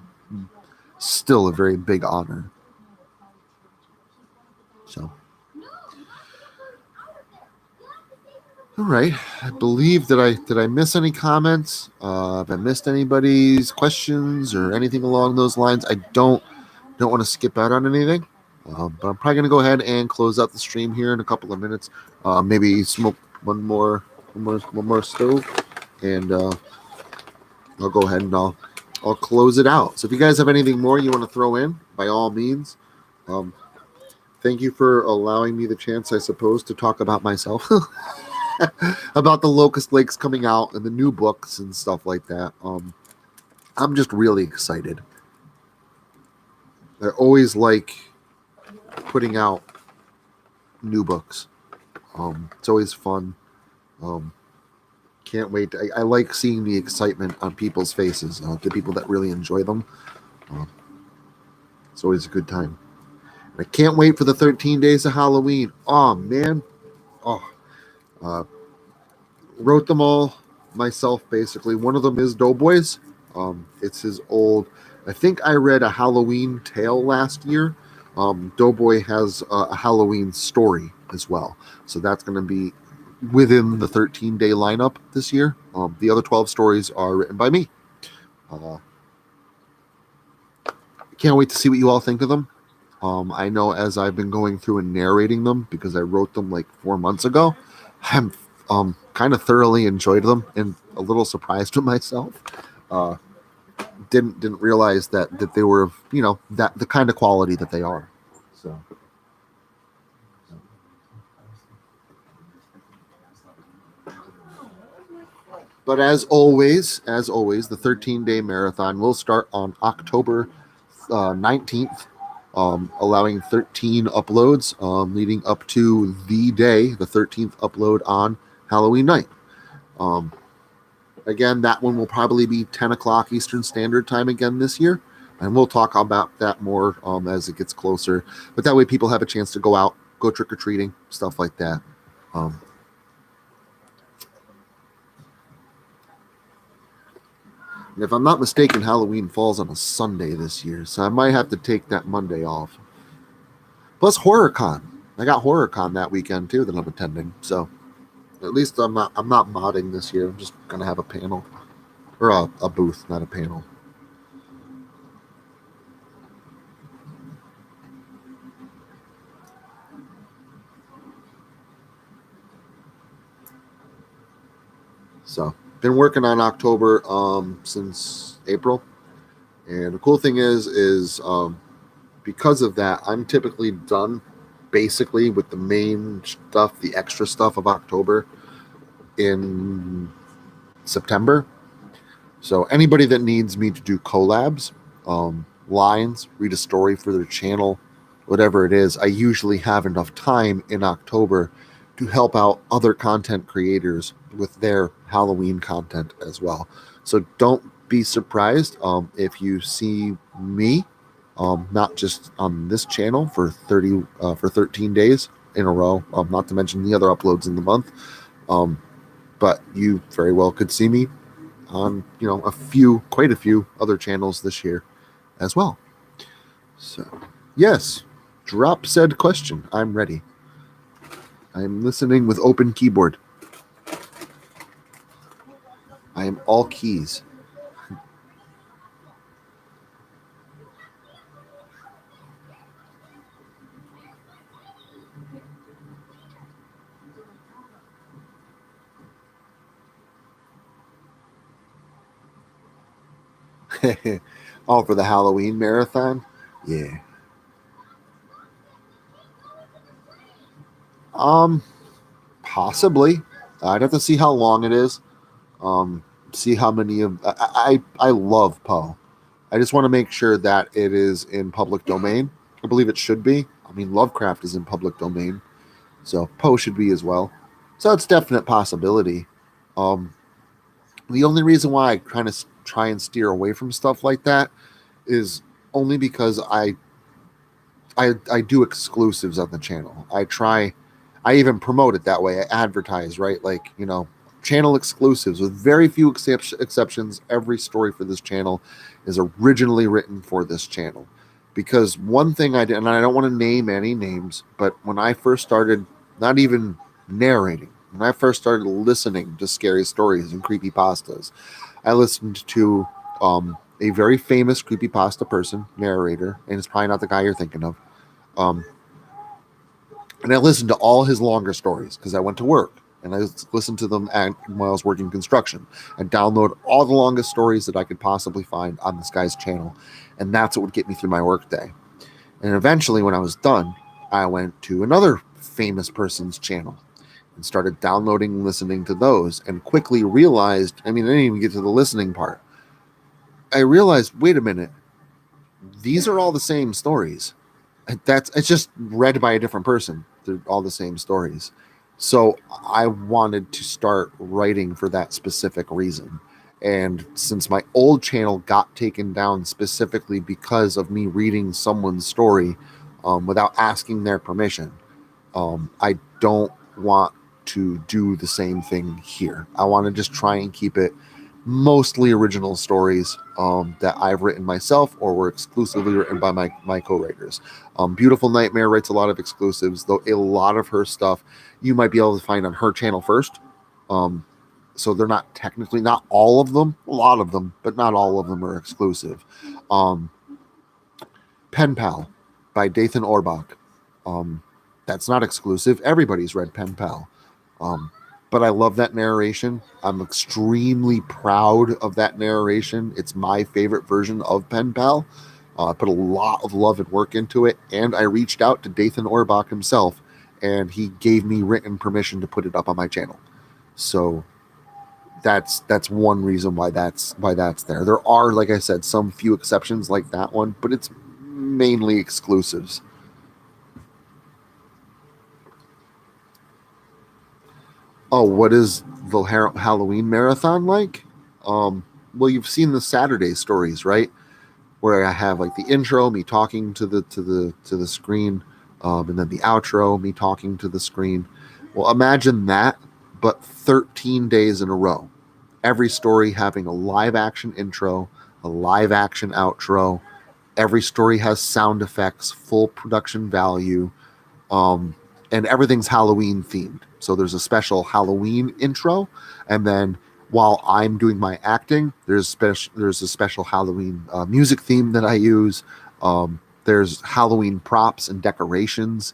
still a very big honor. So, all right. I believe did I miss any comments? If I missed anybody's questions or anything along those lines, I don't want to skip out on anything. But I'm probably going to go ahead and close out the stream here in a couple of minutes. Maybe smoke one more stove, and I'll go ahead and I'll close it out. So if you guys have anything more you want to throw in, by all means. Thank you for allowing me the chance, I suppose, to talk about myself, about the Locust Lakes coming out and the new books and stuff like that. I'm just really excited. I always like putting out new books. It's always fun. Can't wait. I like seeing the excitement on people's faces, the people that really enjoy them. It's always a good time. I can't wait for the 13 days of Halloween. Oh, man. Wrote them all myself, basically. One of them is Doughboys. It's his old... I think I read A Halloween Tale last year, Doughboy has a Halloween story as well. So that's going to be within the 13-day lineup this year. The other 12 stories are written by me. Can't wait to see what you all think of them. I know as I've been going through and narrating them, because I wrote them like 4 months ago, I'm kind of thoroughly enjoyed them and a little surprised with myself. Didn't realize that they were, that the kind of quality that they are. So. But as always, the 13-day marathon will start on October 19th, allowing 13 uploads, leading up to the day, the 13th upload on Halloween night. Again, that one will probably be 10 o'clock Eastern Standard Time again this year. And we'll talk about that more as it gets closer. But that way people have a chance to go out, go trick-or-treating, stuff like that. And if I'm not mistaken, Halloween falls on a Sunday this year, so I might have to take that Monday off. Plus HorrorCon. I got HorrorCon that weekend too that I'm attending. So at least I'm not modding this year. I'm just gonna have a panel. Or a booth, not a panel. So been working on October since April. And the cool thing is because of that, I'm typically done basically with the main stuff, the extra stuff of October in September. So anybody that needs me to do collabs, lines, read a story for their channel, whatever it is, I usually have enough time in October to help out other content creators with their Halloween content as well. So don't be surprised if you see me not just on this channel for 13 days in a row, not to mention the other uploads in the month, but you very well could see me on quite a few other channels this year as well. So yes, drop said question. I'm ready. I'm listening with open keyboard. I am all keys. All for the Halloween marathon? Yeah. Possibly. I'd have to see how long it is. See how many of I love Poe. I just want to make sure that it is in public domain. I believe it should be. I mean, Lovecraft is in public domain, so Poe should be as well. So it's definite possibility. The only reason why I kind of try and steer away from stuff like that is only because I do exclusives on the channel. I even promote it that way. I advertise, right? Like, channel exclusives with very few exceptions. Every story for this channel is originally written for this channel. Because one thing I did, and I don't want to name any names, but when I first started, not even narrating, when I first started listening to scary stories and creepypastas, I listened to a very famous creepypasta person, narrator, and it's probably not the guy you're thinking of. And I listened to all his longer stories because I went to work and I listened to them while I was working construction and download all the longest stories that I could possibly find on this guy's channel. And that's what would get me through my workday. And eventually, when I was done, I went to another famous person's channel and started downloading and listening to those, and quickly realized, I didn't even get to the listening part. I realized, wait a minute, these are all the same stories. It's just read by a different person. They're all the same stories. So I wanted to start writing for that specific reason. And since my old channel got taken down specifically because of me reading someone's story without asking their permission, I don't want to do the same thing here. I want to just try and keep it mostly original stories that I've written myself or were exclusively written by my co-writers. Beautiful Nightmare writes a lot of exclusives, though a lot of her stuff you might be able to find on her channel first. So they're not technically, not all of them, a lot of them, but not all of them are exclusive. Pen Pal by Dathan Orbach. That's not exclusive. Everybody's read Pen Pal. But I love that narration. I'm extremely proud of that narration. It's my favorite version of Pen Pal. I put a lot of love and work into it, and I reached out to Dathan Orbach himself, and he gave me written permission to put it up on my channel. So that's one reason why that's there. There are, like I said, some few exceptions like that one, but it's mainly exclusives. Oh, what is the Halloween marathon like? Well, you've seen the Saturday stories, right? Where I have like the intro, me talking to the screen, and then the outro, me talking to the screen. Well, imagine that, but 13 days in a row. Every story having a live action intro, a live action outro. Every story has sound effects, full production value, and everything's Halloween themed. So there's a special Halloween intro, and then while I'm doing my acting, there's a special Halloween music theme that I use. There's Halloween props and decorations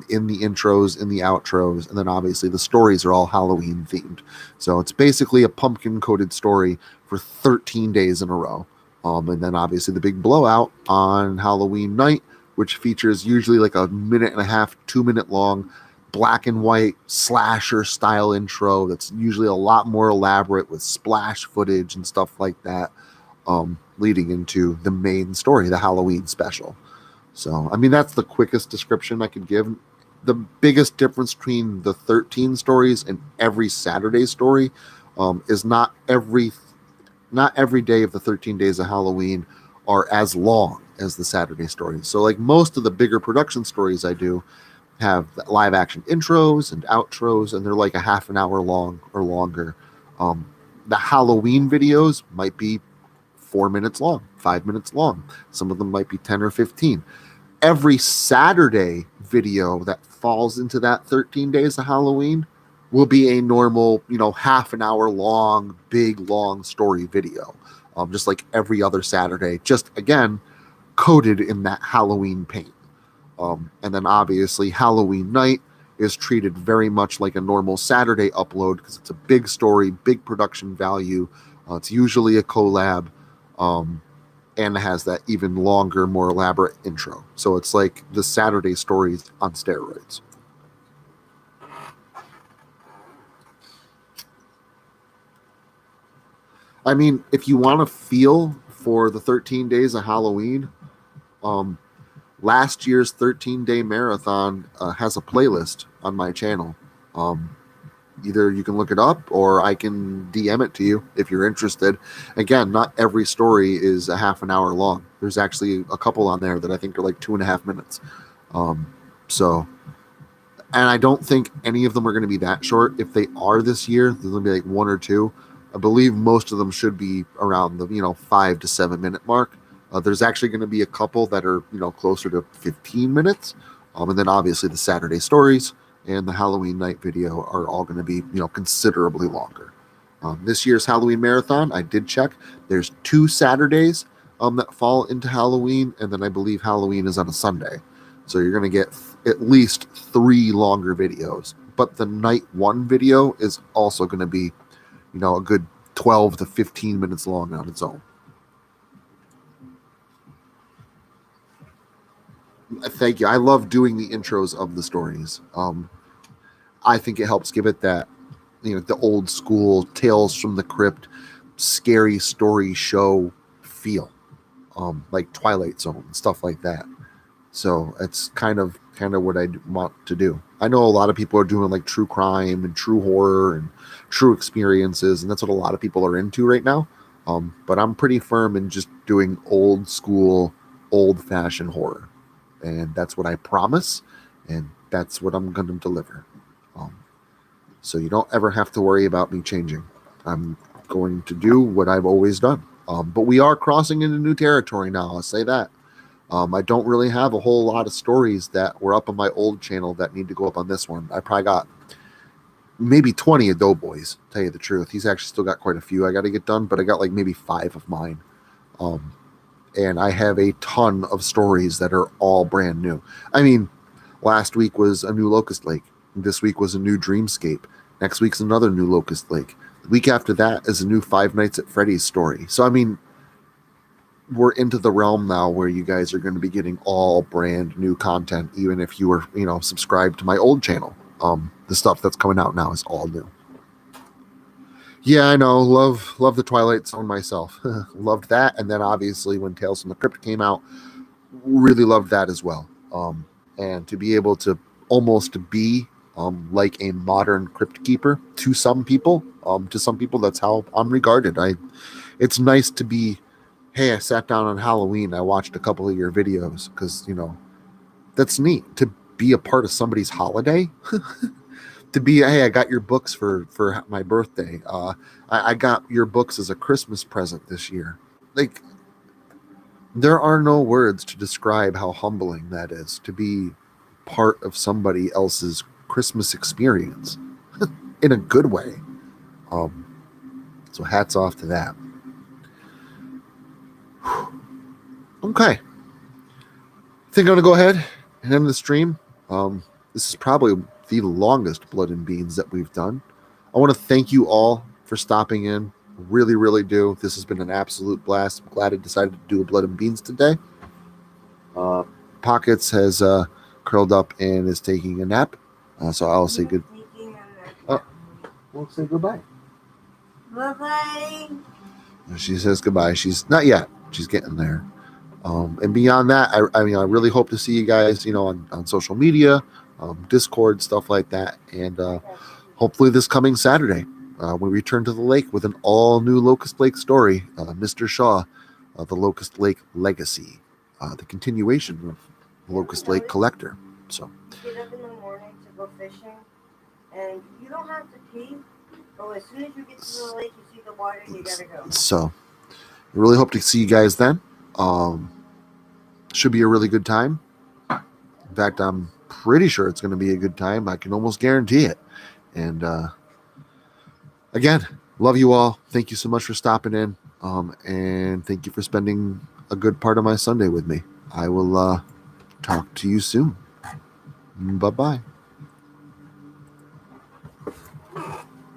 in the intros, in the outros, and then obviously the stories are all Halloween themed. So it's basically a pumpkin coated story for 13 days in a row. And then obviously the big blowout on Halloween night, which features usually like a 1.5 2-minute long black and white slasher style intro that's usually a lot more elaborate with splash footage and stuff like that, leading into the main story, the Halloween special. So, I mean, that's the quickest description I could give. The biggest difference between the 13 stories and every Saturday story is not every day of the 13 days of Halloween are as long as the Saturday stories. So like most of the bigger production stories I do have live action intros and outros, and they're like a half an hour long or longer. The Halloween videos might be 4 minutes long, 5 minutes long. Some of them might be 10 or 15. Every Saturday video that falls into that 13 days of Halloween will be a normal, half an hour long, big, long story video. Just like every other Saturday, just again, coated in that Halloween paint. And then obviously Halloween night is treated very much like a normal Saturday upload because it's a big story, big production value. It's usually a collab, and it has that even longer, more elaborate intro. So it's like the Saturday stories on steroids. I mean, if you want to feel for the 13 days of Halloween, last year's 13-day marathon has a playlist on my channel. Either you can look it up or I can DM it to you if you're interested. Again, not every story is a half an hour long. There's actually a couple on there that I think are like 2.5 minutes. And I don't think any of them are going to be that short. If they are this year, there's going to be like 1 or 2. I believe most of them should be around the 5 to 7 minute mark. There's actually going to be a couple that are closer to 15 minutes, and then obviously the Saturday stories and the Halloween night video are all going to be considerably longer. This year's Halloween marathon, I did check. There's 2 Saturdays that fall into Halloween, and then I believe Halloween is on a Sunday, so you're going to get at least 3 longer videos. But the night 1 video is also going to be a good 12 to 15 minutes long on its own. Thank you. I love doing the intros of the stories. I think it helps give it that, the old school Tales from the Crypt, scary story show feel, like Twilight Zone and stuff like that. So it's kind of what I want to do. I know a lot of people are doing like true crime and true horror and true experiences, and that's what a lot of people are into right now. But I'm pretty firm in just doing old school, old-fashioned horror. And that's what I promise, and that's what I'm going to deliver. So you don't ever have to worry about me changing. I'm going to do what I've always done. But we are crossing into new territory now, I'll say that. I don't really have a whole lot of stories that were up on my old channel that need to go up on this one. I probably got maybe 20 of Doughboys, tell you the truth. He's actually still got quite a few I got to get done, but I got like maybe 5 of mine. And I have a ton of stories that are all brand new. I mean, last week was a new Locust Lake. This week was a new Dreamscape. Next week's another new Locust Lake. The week after that is a new Five Nights at Freddy's story. So, I mean, we're into the realm now where you guys are going to be getting all brand new content, even if you were, subscribed to my old channel. The stuff that's coming out now is all new. Yeah, I know. Love the Twilight Zone myself. Loved that. And then obviously when Tales from the Crypt came out, really loved that as well. And to be able to almost be like a modern crypt keeper to some people, that's how I'm regarded. It's nice to be, hey, I sat down on Halloween, I watched a couple of your videos, because that's neat to be a part of somebody's holiday. To be, hey, I got your books for my birthday. I got your books as a Christmas present this year. Like, there are no words to describe how humbling that is to be part of somebody else's Christmas experience in a good way. So hats off to that. Okay. I think I'm going to go ahead and end the stream. This is probably the longest Blood and Beans that we've done. I want to thank you all for stopping in. Really, really do. This has been an absolute blast. I'm glad I decided to do a Blood and Beans today. Pockets has curled up and is taking a nap. So I'll say good. We'll say goodbye. Bye-bye. She says goodbye. She's not yet. She's getting there. And beyond that, I really hope to see you guys, on social media, Discord, stuff like that. And hopefully this coming Saturday, we return to the lake with an all-new Locust Lake story, Mr. Shaw, the Locust Lake Legacy, the continuation of Locust Lake Collector. So Get up in the morning to go fishing, and you don't have to pee. Oh, as soon as you get to the lake, you see the water, you gotta go. So I really hope to see you guys then. Should be a really good time. In fact, I'm pretty sure it's going to be a good time. I can almost guarantee it. And again, love you all. Thank you so much for stopping in. And thank you for spending a good part of my Sunday with me. I will talk to you soon. Bye-bye.